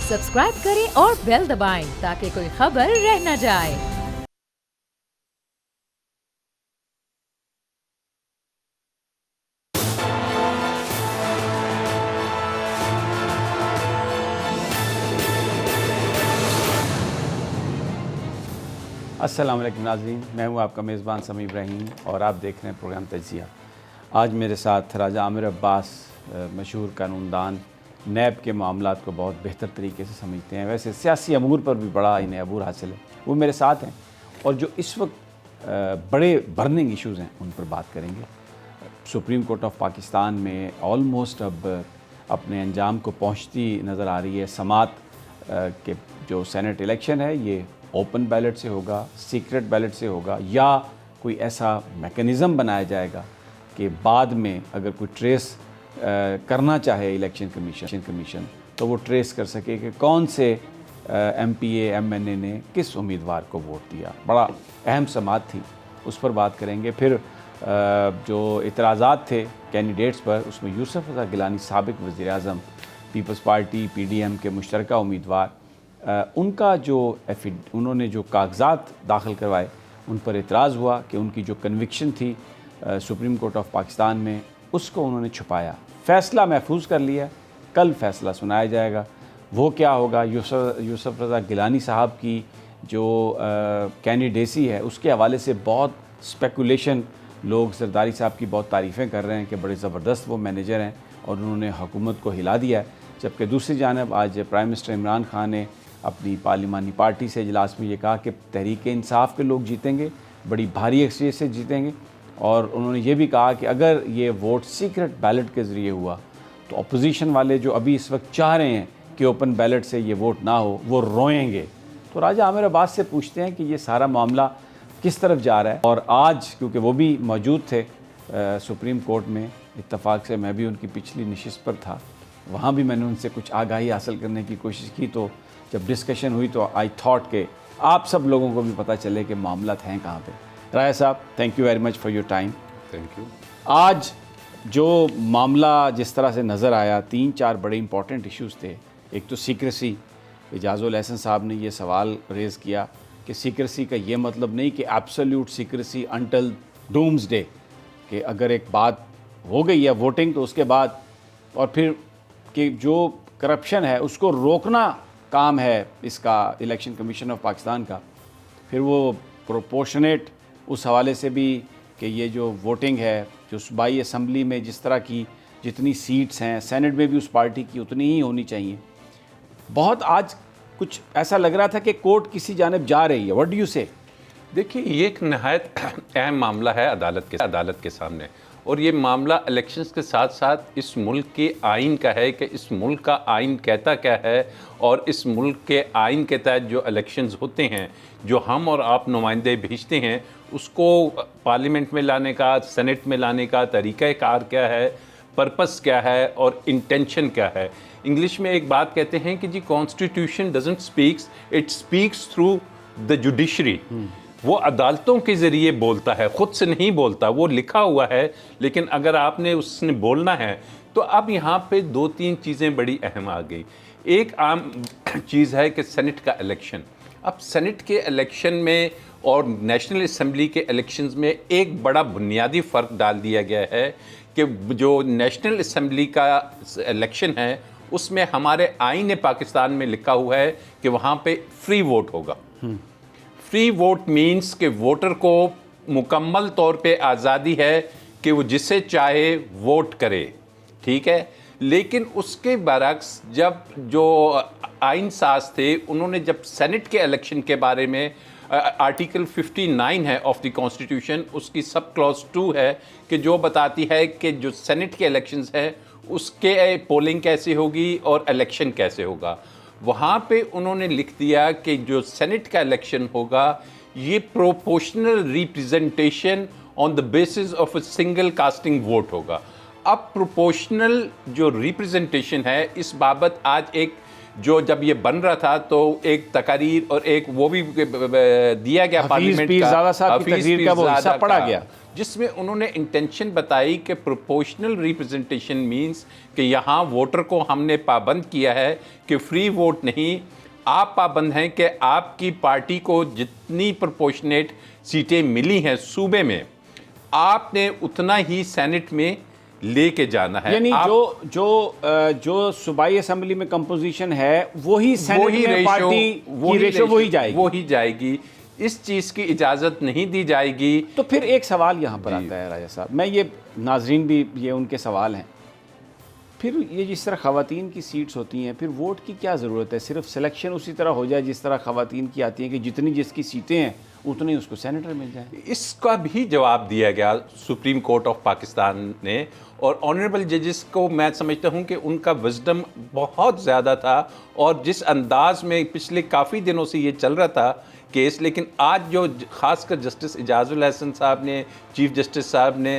Subscribe करें और bell दबाएं ताकि कोई खबर रह न जाए। अस्सलाम वालेकुम नाज़रीन, मैं हूँ आपका मेज़बान समी इब्राहिम और आप देख रहे हैं प्रोग्राम तजिया। आज मेरे साथ राजा आमिर अब्बास, मशहूर कानूनदान, नैब के मामलात को बहुत बेहतर तरीके से समझते हैं, वैसे सियासी अमूर पर भी बड़ा इन्हें अबूर हासिल है, वो मेरे साथ हैं और जो इस वक्त बड़े बर्निंग इश्यूज़ हैं उन पर बात करेंगे। सुप्रीम कोर्ट ऑफ पाकिस्तान में ऑलमोस्ट अब अपने अंजाम को पहुँचती नज़र आ रही है। समात के जो सेनेट इलेक्शन है ये ओपन बैलेट से होगा, सीक्रेट बैलेट से होगा, या कोई ऐसा मैकेनिज़्म बनाया जाएगा कि बाद में अगर कोई ट्रेस करना चाहे इलेक्शन कमीशन तो वो ट्रेस कर सके कि कौन से MPA MNA ने किस उम्मीदवार को वोट दिया। बड़ा अहम समात थी, उस पर बात करेंगे। फिर जो इतराज़ात थे कैंडिडेट्स पर, उसमें यूसुफ रज़ा गिलानी साबिक़ वज़ीर-ए-आज़म, पीपल्स पार्टी PDM के मुश्तरका उम्मीदवार, उनका जो उन्होंने जो कागजात दाखिल करवाए उन पर एतराज़ हुआ कि उनकी जो कन्विक्शन थी सुप्रीम कोर्ट ऑफ पाकिस्तान में उसको उन्होंने छुपाया। फ़ैसला महफूज कर लिया, कल फ़ैसला सुनाया जाएगा। वो क्या होगा, यूसुफ रज़ा गिलानी साहब की जो कैंडिडेसी है उसके हवाले से बहुत स्पेकुलेशन, लोग जरदारी साहब की बहुत तारीफ़ें कर रहे हैं कि बड़े ज़बरदस्त वो मैनेजर हैं और उन्होंने हुकूमत को हिला दिया है। जबकि दूसरी जानब आज प्राइम मिनिस्टर इमरान खान ने अपनी पार्लिमानी पार्टी से इजलास में ये कहा कि तहरीक इंसाफ के लोग जीतेंगे, बड़ी भारी एक्सचेंज से जीतेंगे, और उन्होंने ये भी कहा कि अगर ये वोट सीक्रेट बैलेट के ज़रिए हुआ तो अपोजिशन वाले जो अभी इस वक्त चाह रहे हैं कि ओपन बैलेट से ये वोट ना हो, वो रोएंगे। तो राजा आमिर अब्बास से पूछते हैं कि ये सारा मामला किस तरफ जा रहा है। और आज क्योंकि वो भी मौजूद थे सुप्रीम कोर्ट में, इत्तफाक से मैं भी उनकी पिछली नशिस्त पर था, वहाँ भी मैंने उनसे कुछ आगाही हासिल करने की कोशिश की। तो जब डिस्कशन हुई तो आई थॉट के आप सब लोगों को भी पता चले कि मामला हैं कहाँ पे। राय साहब, thank you very much for your time. Thank you. आज जो मामला जिस तरह से नज़र आया, 3-4 बड़े इंपॉर्टेंट इश्यूज़ थे। एक तो सीक्रेसी, एजाज़ुल एहसन साहब ने ये सवाल रेज़ किया कि सीक्रेसी का ये मतलब नहीं कि एब्सोल्यूट सीक्रेसी अंटिल डूम्सडे, कि अगर एक बात हो गई है वोटिंग तो उसके बाद, और फिर कि जो करप्शन है उसको रोकना काम है इसका इलेक्शन कमीशन ऑफ पाकिस्तान का। फिर वो प्रोपोर्शनेट उस हवाले से भी कि ये जो वोटिंग है, जो सूबाई असम्बली में जिस तरह की जितनी सीट्स हैं, सेनेट में भी उस पार्टी की उतनी ही होनी चाहिए। बहुत आज कुछ ऐसा लग रहा था कि कोर्ट किसी जानिब जा रही है। व्हाट डू यू से? देखिए, ये एक नहायत अहम मामला है अदालत के सामने, और ये मामला इलेक्शंस के साथ साथ इस मुल्क के आइन का है कि इस मुल्क का आइन कहता क्या है, और इस मुल्क के आइन के तहत जो इलेक्शंस होते हैं, जो हम और आप नुमाइंदे भेजते हैं, उसको पार्लियामेंट में लाने का, सेनेट में लाने का तरीक़ाकार क्या है, पर्पस क्या है और इंटेंशन क्या है। इंग्लिश में एक बात कहते हैं कि जी constitution doesn't speaks, it speaks through the judiciary. वो अदालतों के ज़रिए बोलता है, ख़ुद से नहीं बोलता। वो लिखा हुआ है, लेकिन अगर आपने उसने बोलना है तो अब यहाँ पे 2-3 चीज़ें बड़ी अहम आ गई। एक आम चीज़ है कि सेनेट का इलेक्शन। अब सेनेट के इलेक्शन में और नेशनल असम्बली के इलेक्शंस में एक बड़ा बुनियादी फ़र्क डाल दिया गया है कि जो नेशनल असम्बली का इलेक्शन है उसमें हमारे आईन पाकिस्तान में लिखा हुआ है कि वहाँ पे फ्री वोट होगा। फ्री वोट मीन्स कि वोटर को मुकम्मल तौर पे आज़ादी है कि वो जिसे चाहे वोट करे, ठीक है। लेकिन उसके बरक्स जब जो आइन साज थे उन्होंने जब सेनेट के इलेक्शन के बारे में आर्टिकल 59 है ऑफ द कॉन्स्टिट्यूशन, उसकी सब क्लॉज 2 है कि जो बताती है कि जो सेनेट के इलेक्शंस हैं उसके पोलिंग कैसे होगी और इलेक्शन कैसे होगा। वहाँ पे उन्होंने लिख दिया कि जो सेनेट का इलेक्शन होगा ये proportional representation on the basis of a single casting vote होगा। अब प्रोपोर्शनल जो रिप्रेजेंटेशन है, इस बाबत आज एक जो जब ये बन रहा था तो एक तकारीर और एक वो भी दिया गया पार्लियामेंट का, पीरजादा साहब की हफीज तकरीर का वो हिस्सा पीरजादा पढ़ा का, गया, जिसमें उन्होंने इंटेंशन बताई कि प्रोपोर्शनल रिप्रेजेंटेशन मींस कि यहाँ वोटर को हमने पाबंद किया है कि फ्री वोट नहीं, आप पाबंद हैं कि आपकी पार्टी को जितनी प्रोपोर्शनेट सीटें मिली हैं सूबे में, आपने उतना ही सेनेट में लेके जाना है। यानी जो सूबाई असेंबली में कंपोजिशन है वही सेनेट में पार्टी की रेशो वही जाएगी। इस चीज़ की इजाज़त नहीं दी जाएगी। तो फिर एक सवाल यहाँ पर आता है राजा साहब, मैं ये नाजरीन भी ये उनके सवाल हैं, फिर ये जिस तरह ख़वातीन की सीट्स होती हैं फिर वोट की क्या ज़रूरत है? सिर्फ सिलेक्शन उसी तरह हो जाए जिस तरह ख़वातीन की आती हैं कि जितनी जिसकी सीटें हैं उतनी उसको सेनेटर मिल जाए। इसका भी जवाब दिया गया सुप्रीम कोर्ट ऑफ पाकिस्तान ने, और ऑनरेबल जजेस को मैं समझता हूं कि उनका विजडम बहुत ज़्यादा था, और जिस अंदाज में पिछले काफ़ी दिनों से ये चल रहा था केस, लेकिन आज जो खासकर जस्टिस इजाजुल हसन साहब ने, चीफ जस्टिस साहब ने,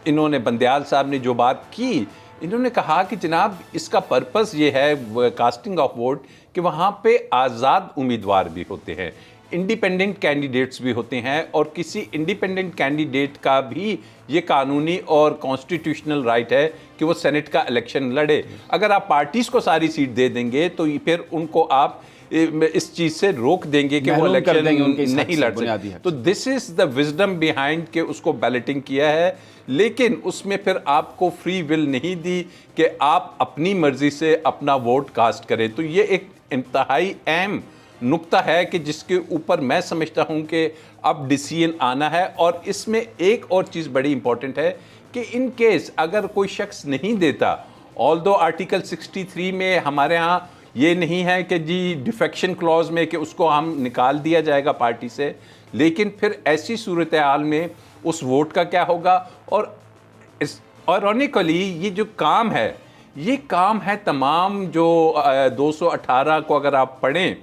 इन्होंने बंदयाल साहब ने जो बात की, इन्होंने कहा कि जनाब इसका पर्पस ये है कास्टिंग ऑफ वोट कि वहाँ पे आज़ाद उम्मीदवार भी होते हैं, इंडिपेंडेंट कैंडिडेट्स भी होते हैं, और किसी इंडिपेंडेंट कैंडिडेट का भी ये कानूनी और कॉन्स्टिट्यूशनल राइट है कि वो सेनेट का इलेक्शन लड़े। अगर आप पार्टीज़ को सारी सीट दे देंगे तो फिर उनको आप इस चीज़ से रोक देंगे कि वो इलेक्शन नहीं लड़ सकते। तो this is the wisdom behind के उसको बैलेटिंग किया है, लेकिन उसमें फिर आपको फ्री विल नहीं दी कि आप अपनी मर्जी से अपना वोट कास्ट करें। तो ये एक इंतहाई अहम नुक्ता है कि जिसके ऊपर मैं समझता हूं कि अब डिसीजन आना है। और इसमें एक और चीज़ बड़ी इंपॉर्टेंट है कि इन केस अगर कोई शख्स नहीं देता, ऑल्दो आर्टिकल 63 में हमारे यहाँ ये नहीं है कि जी डिफेक्शन क्लॉज में कि उसको हम निकाल दिया जाएगा पार्टी से, लेकिन फिर ऐसी सूरत हाल में उस वोट का क्या होगा। और इस आयरॉनिकली ये जो काम है, ये काम है तमाम जो 218 को अगर आप पढ़ें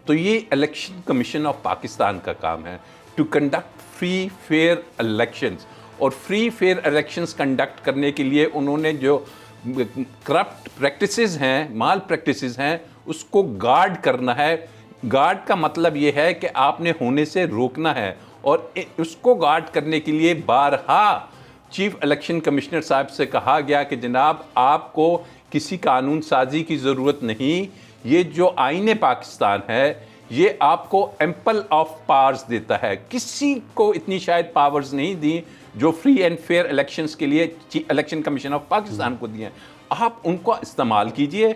तो ये इलेक्शन कमीशन ऑफ पाकिस्तान का काम है to conduct free fair elections. और फ्री फेयर इलेक्शंस कंडक्ट करने के लिए उन्होंने जो करप्ट प्रैक्टिसेस हैं, माल प्रैक्टिसेस हैं, उसको गार्ड करना है। गार्ड का मतलब ये है कि आपने होने से रोकना है, और उसको गार्ड करने के लिए बारहा चीफ इलेक्शन कमिश्नर साहब से कहा गया कि जनाब आपको किसी कानून साजी की ज़रूरत नहीं, ये जो आईन पाकिस्तान है ये आपको एम्पल ऑफ पावर्स देता है। किसी को इतनी शायद पावर्स नहीं दी जो फ्री एंड फेयर इलेक्शंस के लिए इलेक्शन कमीशन ऑफ पाकिस्तान को दिए हैं। आप उनको इस्तेमाल कीजिए,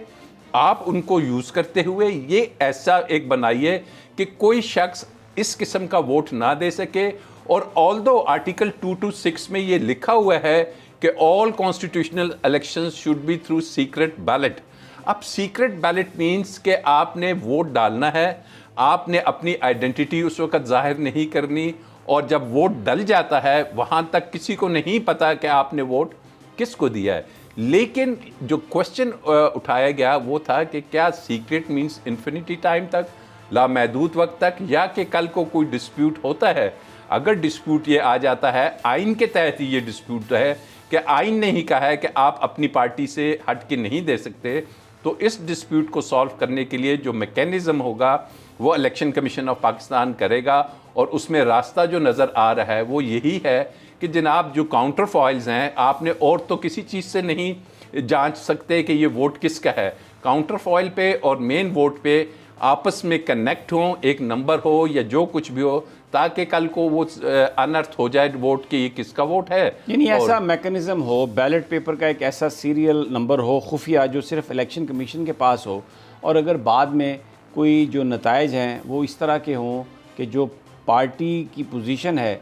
आप उनको यूज़ करते हुए ये ऐसा एक बनाइए कि कोई शख्स इस किस्म का वोट ना दे सके। और ऑल्दो आर्टिकल 226 में ये लिखा हुआ है कि all constitutional elections should be through secret ballot. अब सीक्रेट बैलेट मीन्स कि आपने वोट डालना है, आपने अपनी आइडेंटिटी उस वक्त जाहिर नहीं करनी, और जब वोट डल जाता है वहाँ तक किसी को नहीं पता कि आपने वोट किसको दिया है। लेकिन जो क्वेश्चन उठाया गया वो था कि क्या सीक्रेट मीन्स इन्फिनिटी टाइम तक, लामहदूद वक्त तक, या कि कल को कोई डिस्प्यूट होता है। अगर डिस्प्यूट ये आ जाता है, आइन के तहत ही ये डिस्प्यूट है कि आइन ने ही कहा है कि आप अपनी पार्टी से हट के नहीं दे सकते, तो इस डिस्प्यूट को सॉल्व करने के लिए जो मैकेनिज़्म होगा वो इलेक्शन कमीशन ऑफ पाकिस्तान करेगा। और उसमें रास्ता जो नज़र आ रहा है वो यही है कि जनाब जो काउंटर फॉइल्स हैं, आपने और तो किसी चीज़ से नहीं जांच सकते कि ये वोट किसका है। काउंटर फॉइल पे और मेन वोट पे आपस में कनेक्ट हो, एक नंबर हो या जो कुछ भी हो, ताकि कल को वो अनर्थ हो जाए वोट कि ये किसका वोट है। यानी ऐसा मैकेनिज्म हो, बैलेट पेपर का एक ऐसा सीरियल नंबर हो खुफिया जो सिर्फ इलेक्शन कमीशन के पास हो, और अगर बाद में कोई जो नताइज हैं वो इस तरह के हों कि जो पार्टी की पोजीशन है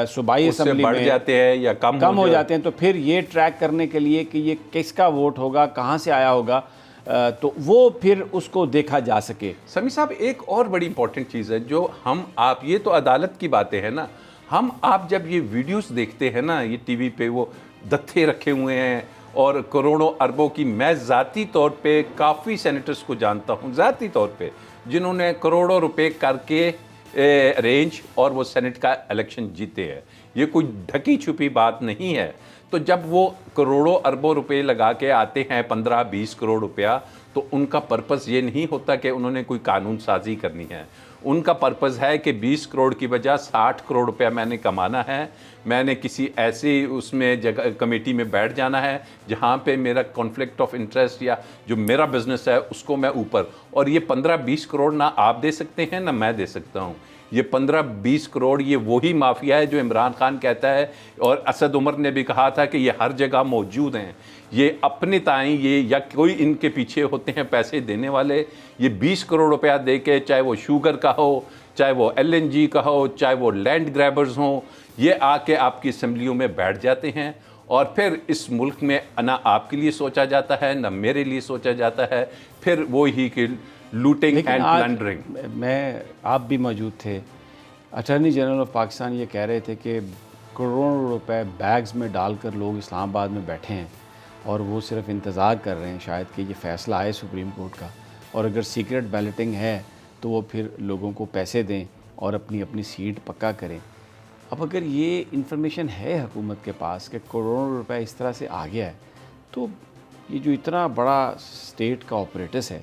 सूबाई असेंबली बढ़ में जाते हैं या कम हो जाते हैं, तो फिर ये ट्रैक करने के लिए कि ये किसका वोट होगा, कहाँ से आया होगा, तो वो फिर उसको देखा जा सके। समी साहब, एक और बड़ी इंपॉर्टेंट चीज़ है जो हम आप, ये तो अदालत की बातें हैं ना, हम आप जब ये वीडियोस देखते हैं ना, ये टीवी पे वो दत्थे रखे हुए हैं और करोड़ों अरबों की, मैं ज़ाती तौर पे काफ़ी सेनेटर्स को जानता हूँ ज़ाती तौर पे जिन्होंने करोड़ों रुपए करके अरेंज और वो सेनेट का इलेक्शन जीते हैं। ये कोई ढकी छुपी बात नहीं है। तो जब वो करोड़ों अरबों रुपए लगा के आते हैं, 15-20 करोड़ रुपया, तो उनका पर्पस ये नहीं होता कि उन्होंने कोई कानून साजी करनी है। उनका पर्पस है कि 20 करोड़ की बजाय 60 करोड़ रुपया मैंने कमाना है, मैंने किसी ऐसी उसमें जगह कमेटी में बैठ जाना है जहाँ पे मेरा कॉन्फ्लिक्ट ऑफ इंटरेस्ट या जो मेरा बिजनेस है उसको मैं ऊपर, और ये 15-20 करोड़ ना आप दे सकते हैं ना मैं दे सकता हूँ। ये 15-20 करोड़ ये वही माफिया है जो इमरान खान कहता है, और असद उमर ने भी कहा था कि ये हर जगह मौजूद हैं, ये अपने ताई ये या कोई इनके पीछे होते हैं पैसे देने वाले। ये 20 करोड़ रुपया दे के, चाहे वो शुगर का हो, चाहे वो LNG का हो, चाहे वो लैंड ग्रैबर्स हों, ये आके आपकी असम्बलियों में बैठ जाते हैं और फिर इस मुल्क में ना आपके लिए सोचा जाता है ना मेरे लिए सोचा जाता है, फिर वो ही कि लूटिंग एंड प्लंडरिंग। मैं आप भी मौजूद थे, अटॉर्नी जनरल ऑफ पाकिस्तान ये कह रहे थे कि करोड़ों रुपए बैग्स में डालकर लोग इस्लामाबाद में बैठे हैं और वो सिर्फ इंतज़ार कर रहे हैं शायद कि ये फ़ैसला आए सुप्रीम कोर्ट का, और अगर सीक्रेट बैलेटिंग है तो वो फिर लोगों को पैसे दें और अपनी अपनी सीट पक्का करें। अब अगर ये इन्फॉर्मेशन है हुकूमत के पास कि करोड़ों रुपए इस तरह से आ गया है, तो ये जो इतना बड़ा स्टेट का ऑपरेटस है,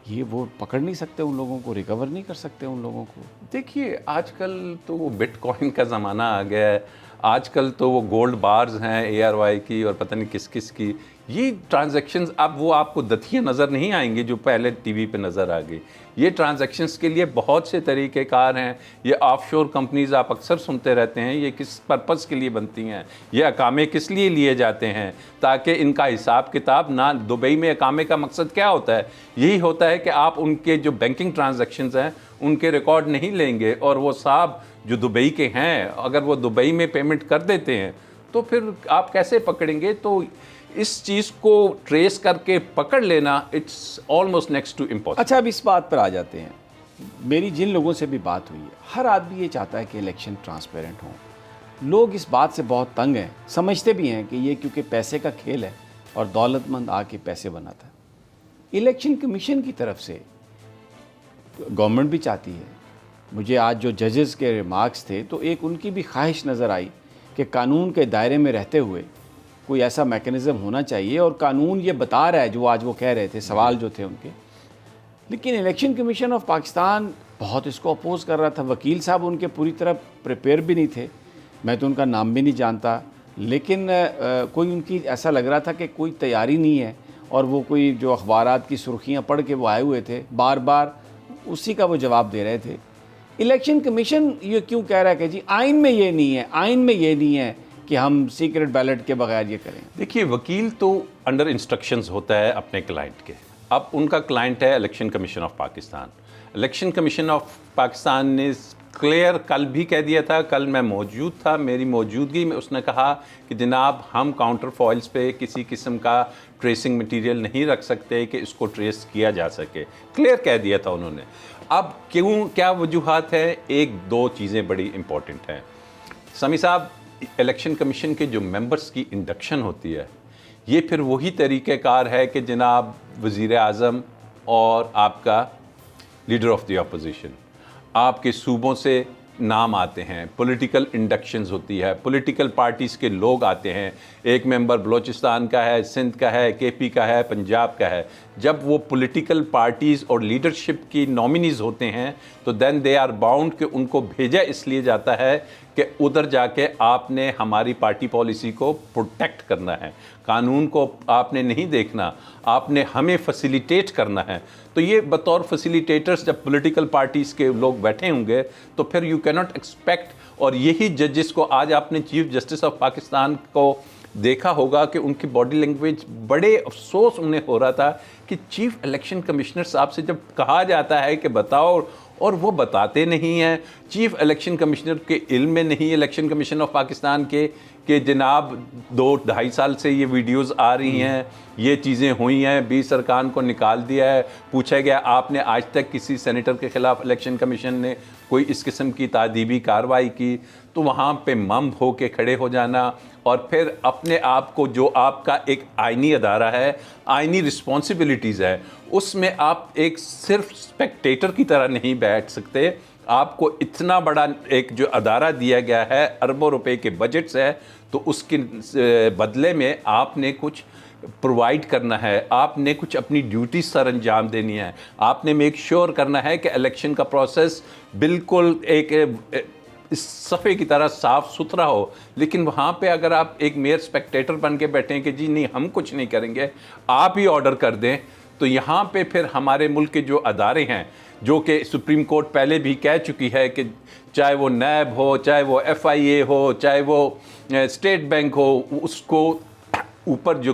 ये वो पकड़ नहीं सकते उन लोगों को, रिकवर नहीं कर सकते उन लोगों को? देखिए, आजकल तो वो बिटकॉइन का ज़माना आ गया है, आजकल तो वो गोल्ड बार्स हैं ARY की और पता नहीं किस किस की, ये ट्रांजैक्शंस अब वो आपको दतियाँ नज़र नहीं आएंगी जो पहले टीवी पे नज़र आ गई। ये ट्रांजैक्शंस के लिए बहुत से तरीक़ेकार हैं। ये ऑफशोर कंपनीज़ आप अक्सर सुनते रहते हैं, ये किस पर्पज़ के लिए बनती हैं, ये अकामे किस लिए लिए जाते हैं, ताकि इनका हिसाब किताब ना, दुबई में अकामे का मकसद क्या होता है, यही होता है कि आप उनके जो बैंकिंग ट्रांजैक्शंस हैं उनके रिकॉर्ड नहीं लेंगे, और वो साहब जो दुबई के हैं अगर वो दुबई में पेमेंट कर देते हैं तो फिर आप कैसे पकड़ेंगे? तो इस चीज़ को ट्रेस करके पकड़ लेना it's almost next to impossible. अच्छा, अब इस बात पर आ जाते हैं। मेरी जिन लोगों से भी बात हुई है, हर आदमी ये चाहता है कि इलेक्शन ट्रांसपेरेंट हो। लोग इस बात से बहुत तंग हैं, समझते भी हैं कि ये क्योंकि पैसे का खेल है और दौलतमंद आके पैसे बनाता है। इलेक्शन कमीशन की तरफ से गवर्नमेंट भी चाहती है। मुझे आज जो जजेस के रिमार्क्स थे तो एक उनकी भी ख्वाहिश नज़र आई कि कानून के दायरे में रहते हुए कोई ऐसा मैकेनिज़्म होना चाहिए, और कानून ये बता रहा है जो आज वो कह रहे थे, सवाल जो थे उनके। लेकिन इलेक्शन कमीशन ऑफ पाकिस्तान बहुत इसको अपोज कर रहा था। वकील साहब उनके पूरी तरह प्रिपेयर भी नहीं थे, मैं तो उनका नाम भी नहीं जानता, लेकिन कोई उनकी ऐसा लग रहा था कि कोई तैयारी नहीं है, और वो कोई जो अखबारात की सुर्खियाँ पढ़ के वो आए हुए थे, बार बार उसी का वो जवाब दे रहे थे। इलेक्शन कमीशन ये क्यों कह रहा है कि जी आइन में ये नहीं है, आइन में ये नहीं है कि हम सीक्रेट बैलेट के बगैर ये करें? देखिए, वकील तो अंडर इंस्ट्रक्शंस होता है अपने क्लाइंट के। अब उनका क्लाइंट है election commission of Pakistan. Election commission of Pakistan ने क्लियर कल भी कह दिया था, कल मैं मौजूद था, मेरी मौजूदगी में उसने कहा कि जनाब हम काउंटर फॉइल्स पे किसी किस्म का ट्रेसिंग मटेरियल नहीं रख सकते कि इसको ट्रेस किया जा सके। क्लियर कह दिया था उन्होंने। अब क्यों, क्या वजूहात है? एक दो चीज़ें बड़ी इंपॉर्टेंट हैं समी साहब। इलेक्शन कमीशन के जो मेंबर्स की इंडक्शन होती है, ये फिर वही तरीक़ेकार है कि जनाब वज़ीर आज़म और आपका लीडर ऑफ द अपोजिशन आपके सूबों से नाम आते हैं, पॉलिटिकल इंडक्शंस होती है, पॉलिटिकल पार्टीज़ के लोग आते हैं। एक मेंबर बलूचिस्तान का है, सिंध का है, KP का है, पंजाब का है। जब वो पॉलिटिकल पार्टीज़ और लीडरशिप की नॉमिनीज़ होते हैं तो देन दे आर बाउंड कि उनको भेजा इसलिए जाता है कि उधर जाके आपने हमारी पार्टी पॉलिसी को प्रोटेक्ट करना है, कानून को आपने नहीं देखना, आपने हमें फैसिलिटेट करना है। तो ये बतौर फैसिलिटेटर्स जब पॉलिटिकल पार्टीज़ के लोग बैठे होंगे तो फिर यू कैन नॉट एक्सपेक्ट। और यही जजेस को आज आपने चीफ जस्टिस ऑफ पाकिस्तान को देखा होगा कि उनकी बॉडी लैंग्वेज, बड़े अफसोस उन्हें हो रहा था कि चीफ इलेक्शन कमिश्नर साहब से जब कहा जाता है कि बताओ और वो बताते नहीं हैं। चीफ इलेक्शन कमिश्नर के इल्म में नहीं, इलेक्शन कमीशन ऑफ पाकिस्तान के कि जनाब 2-2.5 साल से ये वीडियोस आ रही हैं, ये चीज़ें हुई हैं, 20 अरकान को निकाल दिया है। पूछा गया आपने आज तक किसी सेनेटर के ख़िलाफ़ इलेक्शन कमीशन ने कोई इस किस्म की तादीबी कार्रवाई की? तो वहाँ पे मम हो के खड़े हो जाना और फिर अपने आप को, जो आपका एक आइनी अदारा है, आइनी रिस्पॉन्सिबिलिटीज़ है, उसमें आप एक सिर्फ स्पेक्टेटर की तरह नहीं बैठ सकते। आपको इतना बड़ा एक जो अदारा दिया गया है, अरबों रुपए के बजट से है, तो उसके बदले में आपने कुछ प्रोवाइड करना है, आपने कुछ अपनी ड्यूटी सर अंजाम देनी है, आपने मेक श्योर करना है कि इलेक्शन का प्रोसेस बिल्कुल एक इस सफ़े की तरह साफ़ सुथरा हो। लेकिन वहाँ पे अगर आप एक मेयर स्पेक्टेटर बन के बैठे हैं कि जी नहीं हम कुछ नहीं करेंगे, आप ही ऑर्डर कर दें, तो यहाँ पे फिर हमारे मुल्क के जो अदारे हैं, जो कि सुप्रीम कोर्ट पहले भी कह चुकी है कि चाहे वो नैब हो, चाहे वो FIA हो, चाहे वो स्टेट बैंक हो, उसको ऊपर जो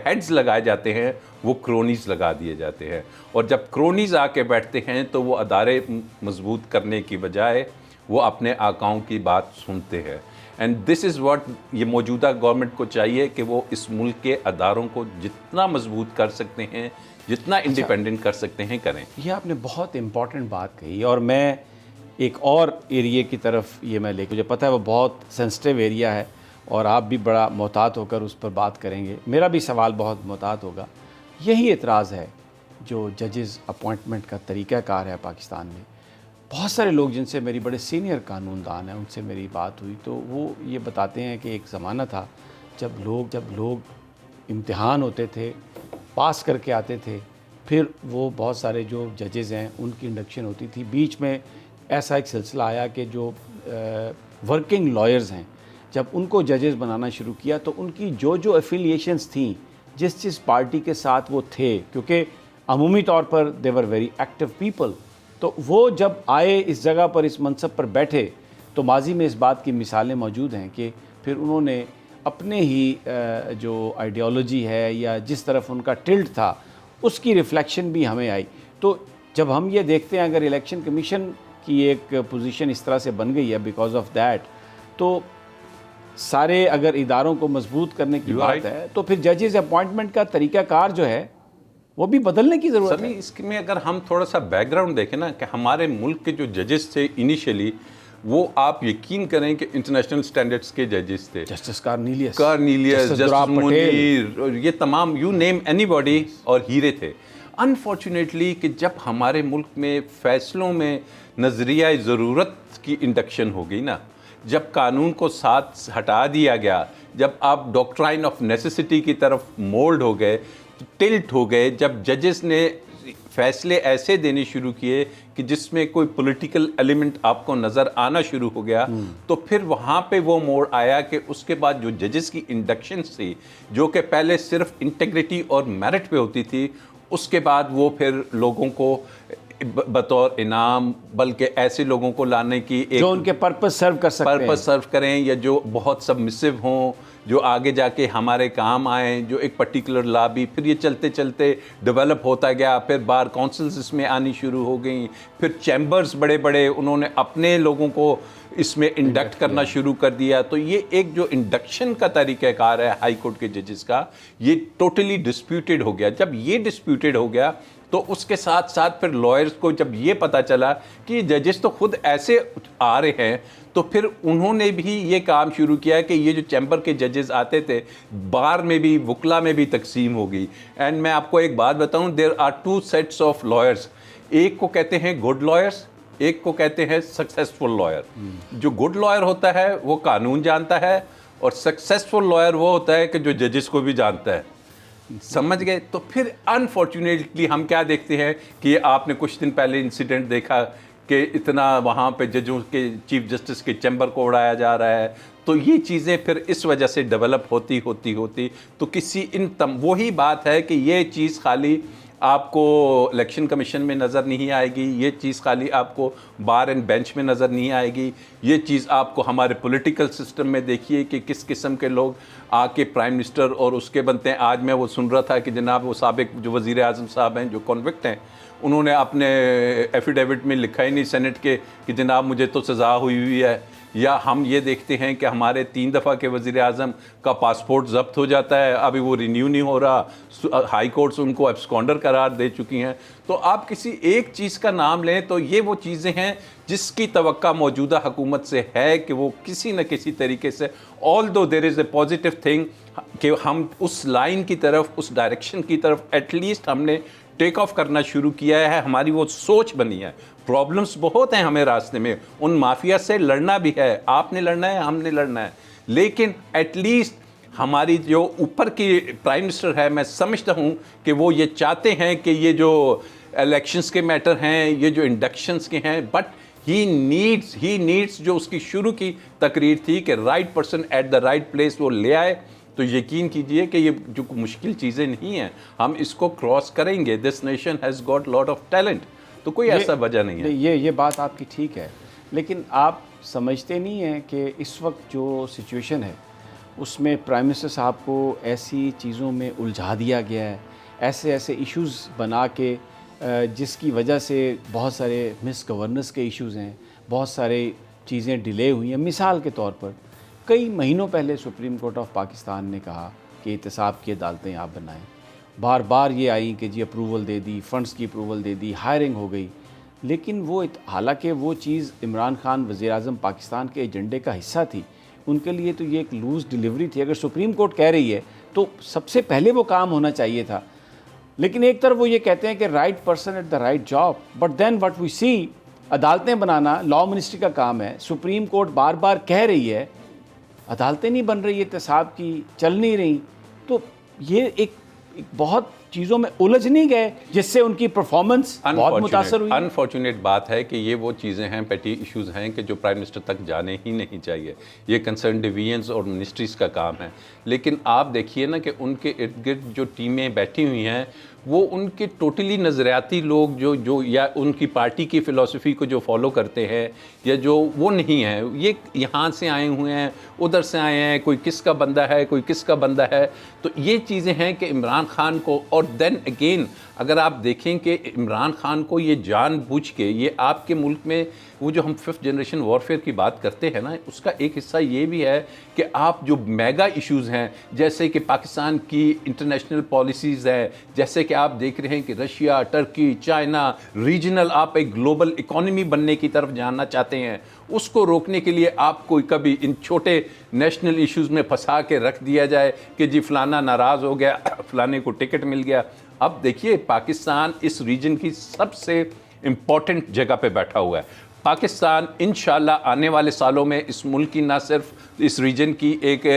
हेड्स लगाए जाते हैं वो क्रोनीज लगा दिए जाते हैं। और जब क्रोनीज आके बैठते हैं तो वो अदारे मजबूत करने की बजाय वो अपने आकाओं की बात सुनते हैं। एंड दिस इज़ व्हाट ये मौजूदा गवर्नमेंट को चाहिए कि वो इस मुल्क के अदारों को जितना मजबूत कर सकते हैं, जितना इंडिपेंडेंट कर सकते हैं, करें। ये आपने बहुत इम्पॉर्टेंट बात कही और मैं एक और एरिया की तरफ ये मैं मुझे पता है वो बहुत सेंसिटिव एरिया है और आप भी बड़ा मोहतात होकर उस पर बात करेंगे। मेरा भी सवाल बहुत मोहतात होगा। यही एतराज़ है जो जजेस अपॉइंटमेंट का तरीक़ाकार है पाकिस्तान में। बहुत सारे लोग जिनसे मेरी बड़े सीनियर कानूनदान हैं उनसे मेरी बात हुई तो वो ये बताते हैं कि एक ज़माना था जब लोग इम्तिहान होते थे, पास करके आते थे, फिर वो बहुत सारे जो जजेज़ हैं उनकी इंडक्शन होती थी। बीच में ऐसा एक सिलसिला आया कि जो वर्किंग लॉयर्स हैं जब उनको जजेस बनाना शुरू किया तो उनकी जो एफिलिएशंस थी, जिस पार्टी के साथ वो थे, क्योंकि अमूमी तौर पर दे वर वेरी एक्टिव पीपल, तो वो जब आए इस जगह पर, इस मनसब पर बैठे, तो माजी में इस बात की मिसालें मौजूद हैं कि फिर उन्होंने अपने ही जो आइडियोलॉजी है या जिस तरफ उनका टिल्ट था उसकी रिफ्लेक्शन भी हमें आई। तो जब हम ये देखते हैं अगर इलेक्शन कमीशन की एक पोजीशन इस तरह से बन गई है बिकॉज ऑफ दैट, तो सारे अगर इदारों को मजबूत करने की बात है तो फिर जजेस अपॉइंटमेंट का तरीक़ाकार जो है वो भी बदलने की ज़रूरत है। इसमें अगर हम थोड़ा सा बैकग्राउंड देखें ना कि हमारे मुल्क के जो जजेस थे इनिशियली, वो आप यकीन करें कि इंटरनेशनल स्टैंडर्ड्स के जजेस थे। जस्टिस कार्नीलियस, जस्टिस मुनीर, ये तमाम यू नेम एनीबॉडी, और हीरे थे। अनफॉर्चुनेटली कि जब हमारे मुल्क में फ़ैसलों में नज़रिया ज़रूरत की इंडक्शन हो गई ना, जब कानून को साथ हटा दिया गया, जब आप डॉक्ट्राइन ऑफ नेसेसिटी की तरफ मोल्ड हो गए, टिल्ट हो गए, जब जजेस ने फैसले ऐसे देने शुरू किए कि जिसमें कोई पॉलिटिकल एलिमेंट आपको नज़र आना शुरू हो गया, तो फिर वहाँ पे वो मोड़ आया कि उसके बाद जो जजेस की इंडक्शन थी, जो कि पहले सिर्फ इंटेग्रिटी और मेरिट पे होती थी, उसके बाद वो फिर लोगों को बतौर इनाम, बल्कि ऐसे लोगों को लाने की एक जो उनके पर्पस सर्व कर सकते हैं, पर्पस सर्व करें, या जो बहुत सबमिसिव हों, जो आगे जाके हमारे काम आए, जो एक पर्टिकुलर लॉबी, फिर ये चलते चलते डेवलप होता गया। फिर बार काउंसिल्स इसमें आनी शुरू हो गई, फिर चैम्बर्स बड़े बड़े उन्होंने अपने लोगों को इसमें इंडक्ट करना शुरू कर दिया। तो ये एक जो इंडक्शन का तरीक़ाकार है हाई कोर्ट के जजेस का, ये टोटली डिस्प्यूटेड हो गया। जब ये डिस्प्यूटेड हो गया तो उसके साथ साथ फिर लॉयर्स को जब ये पता चला कि जजेस तो खुद ऐसे आ रहे हैं, तो फिर उन्होंने भी ये काम शुरू किया कि ये जो चैम्बर के जजेस आते थे, बार में भी, वकला में भी तकसीम हो गई। एंड मैं आपको एक बात बताऊं, there are two sets of lawyers. एक को कहते हैं गुड लॉयर्स, एक को कहते हैं सक्सेसफुल लॉयर। जो गुड लॉयर होता है वो कानून जानता है, और सक्सेसफुल लॉयर वो होता है कि जो जजेस को भी जानता है। समझ गए? तो फिर अनफॉर्चुनेटली हम क्या देखते हैं कि आपने कुछ दिन पहले इंसिडेंट देखा कि इतना वहाँ पे जजों के, चीफ जस्टिस के चैम्बर को उड़ाया जा रहा है। तो ये चीज़ें फिर इस वजह से डेवलप होती तो किसी वही बात है कि ये चीज़ खाली आपको इलेक्शन कमीशन में नज़र नहीं आएगी, ये चीज़ खाली आपको बार एंड बेंच में नज़र नहीं आएगी, ये चीज़ आपको हमारे पॉलिटिकल सिस्टम में देखिए कि किस किस्म के लोग आके प्राइम मिनिस्टर और उसके बनते हैं। आज मैं वो सुन रहा था कि जनाब वो साबिक जो वज़ीर आज़म साहब हैं, जो कॉन्विक्ट हैं, उन्होंने अपने एफिडेविट में लिखा ही नहीं सेनेट के कि जनाब मुझे तो सज़ा हुई है। या हम ये देखते हैं कि हमारे 3 दफ़ा के वज़ीर आज़म का पासपोर्ट ज़ब्त हो जाता है, अभी वो रिन्यू नहीं हो रहा, हाई कोर्ट्स उनको एब्सकॉन्डर करार दे चुकी हैं। तो आप किसी एक चीज़ का नाम लें तो ये वो चीज़ें हैं जिसकी तवक्का मौजूदा हुकूमत से है कि वो किसी न किसी तरीके से, although there is a positive thing, कि हम उस लाइन की तरफ, उस डायरेक्शन की तरफ एटलीस्ट हमने टेक ऑफ करना शुरू किया है। हमारी वो सोच बनी है। प्रॉब्लम्स बहुत हैं हमें रास्ते में, उन माफिया से लड़ना भी है, आपने लड़ना है, हमने लड़ना है, लेकिन एटलीस्ट हमारी जो ऊपर की प्राइम मिनिस्टर है, मैं समझता हूँ कि वो ये चाहते हैं कि ये जो इलेक्शंस के मैटर हैं, ये जो इंडक्शंस के हैं, बट ही नीड्स जो उसकी शुरू की तकरीर थी कि right person at the right place वो ले आए। तो यकीन कीजिए कि ये जो मुश्किल चीज़ें नहीं हैं, हम इसको क्रॉस करेंगे। This nation has got lot of talent, तो कोई ऐसा वजह नहीं है। ये बात आपकी ठीक है, लेकिन आप समझते नहीं हैं कि इस वक्त जो सिचुएशन है उसमें प्राइम मिनिस्टर साहब को ऐसी चीज़ों में उलझा दिया गया है, ऐसे ऐसे इश्यूज़ बना के जिसकी वजह से बहुत सारे मिस गवर्नेंस के इश्यूज़ हैं, बहुत सारे चीज़ें डिले हुई हैं। मिसाल के तौर पर कई महीनों पहले सुप्रीम कोर्ट ऑफ पाकिस्तान ने कहा कि एहतसाब की अदालतें आप बनाएं। बार बार ये आई कि जी अप्रूवल दे दी, फ़ंड्स की अप्रूवल दे दी, हायरिंग हो गई, लेकिन वो हालांकि वो चीज़ इमरान खान वज़ीर-ए-आज़म पाकिस्तान के एजेंडे का हिस्सा थी, उनके लिए तो ये एक लूज़ डिलीवरी थी। अगर सुप्रीम कोर्ट कह रही है तो सबसे पहले वो काम होना चाहिए था। लेकिन एक तरफ वो ये कहते हैं कि right person at the right job, but then what we see, अदालतें बनाना लॉ मिनिस्ट्री का काम है। सुप्रीम कोर्ट बार बार कह रही है अदालतें नहीं बन रही, एहतसाब की चल नहीं रही, तो ये एक बहुत चीज़ों में उलझ नहीं गए जिससे उनकी परफॉर्मेंस बहुत मुतासर हुई। अनफॉर्चुनेट बात है कि ये वो चीज़ें हैं, पेटी इश्यूज हैं कि जो प्राइम मिनिस्टर तक जाने ही नहीं चाहिए। ये कंसर्न डिवीजन्स और मिनिस्ट्रीज़ का काम है। लेकिन आप देखिए ना कि उनके इर्द गिर्द जो टीमें बैठी हुई हैं, वो उनके टोटली नज़रियाती लोग जो या उनकी पार्टी की फ़िलासफ़ी को जो फॉलो करते हैं, या जो वो नहीं है, ये यहाँ से आए हुए हैं, उधर से आए हैं, कोई किसका बंदा है, कोई किसका बंदा है। तो ये चीज़ें हैं कि इमरान खान को, और देन अगेन अगर आप देखें कि इमरान खान को ये जानबूझ के, ये आपके मुल्क में वो जो हम 5th जनरेशन वॉरफेयर की बात करते हैं ना, उसका एक हिस्सा ये भी है कि आप जो मेगा इश्यूज़ हैं, जैसे कि पाकिस्तान की इंटरनेशनल पॉलिसीज़ हैं, जैसे कि आप देख रहे हैं कि रशिया, टर्की, चाइना, रीजनल आप एक ग्लोबल इकोनॉमी बनने की तरफ जाना चाहते हैं, उसको रोकने के लिए आपको कभी इन छोटे नेशनल इश्यूज़ में फंसा के रख दिया जाए कि जी फलाना नाराज़ हो गया, फलाने को टिकट मिल गया। अब देखिए पाकिस्तान इस रीजन की सबसे इम्पॉर्टेंट जगह पे बैठा हुआ है। पाकिस्तान इंशाल्लाह आने वाले सालों में इस मुल्क की, ना सिर्फ इस रीजन की एक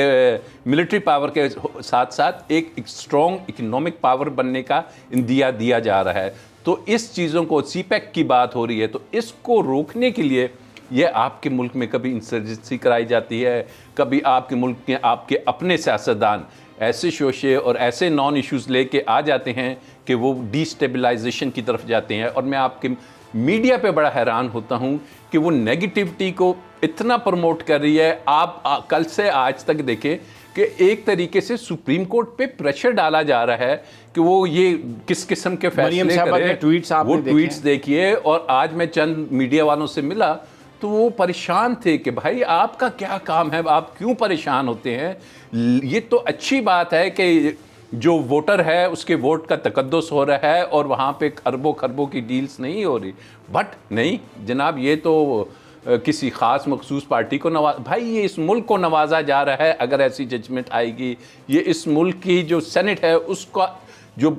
मिलिट्री पावर के साथ साथ एक स्ट्रॉन्ग इकोनॉमिक पावर बनने का इंदिया दिया जा रहा है। तो इस चीज़ों को, सीपैक की बात हो रही है, तो इसको रोकने के लिए ये आपके मुल्क में कभी इंसर्जेंसी कराई जाती है, कभी आपके मुल्क के आपके अपने सियासतदान ऐसे शोशे और ऐसे नॉन इश्यूज़ लेके आ जाते हैं कि वो डिस्टेबलाइजेशन की तरफ जाते हैं। और मैं आपके मीडिया पे बड़ा हैरान होता हूँ कि वो नेगेटिविटी को इतना प्रमोट कर रही है। आप कल से आज तक देखें कि एक तरीके से सुप्रीम कोर्ट पे प्रेशर डाला जा रहा है कि वो ये किस किस्म के फैसले करे। वो ट्वीट्स देखिए, और आज मैं चंद मीडिया वालों से मिला तो वो परेशान थे कि भाई आपका क्या काम है, आप क्यों परेशान होते हैं। ये तो अच्छी बात है कि जो वोटर है उसके वोट का तकद्दुस हो रहा है और वहाँ पे अरबों खरबों की डील्स नहीं हो रही, बट नहीं जनाब, ये तो किसी ख़ास मखसूस पार्टी को भाई ये इस मुल्क को नवाजा जा रहा है। अगर ऐसी जजमेंट आएगी, ये इस मुल्क की जो सेनेट है उसका जो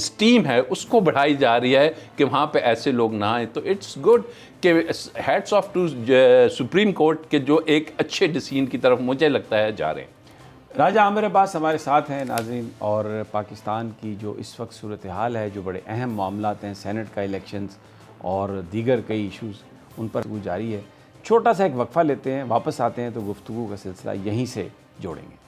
स्टीम है उसको बढ़ाई जा रही है कि वहाँ पे ऐसे लोग ना आए। तो इट्स गुड कि hats off to supreme court के जो एक अच्छे डिसीजन की तरफ मुझे लगता है जा रहे हैं। राजा आमिर अब्बास हमारे साथ हैं नाज़रीन, और पाकिस्तान की जो इस वक्त सूरत हाल है, जो बड़े अहम मामलात हैं, सेनेट का इलेक्शंस और दीगर कई इश्यूज़, उन पर गुफ्तगू जारी है। छोटा सा एक वक्फ़ा लेते हैं, वापस आते हैं तो गुफ्तगू का सिलसिला यहीं से जोड़ेंगे।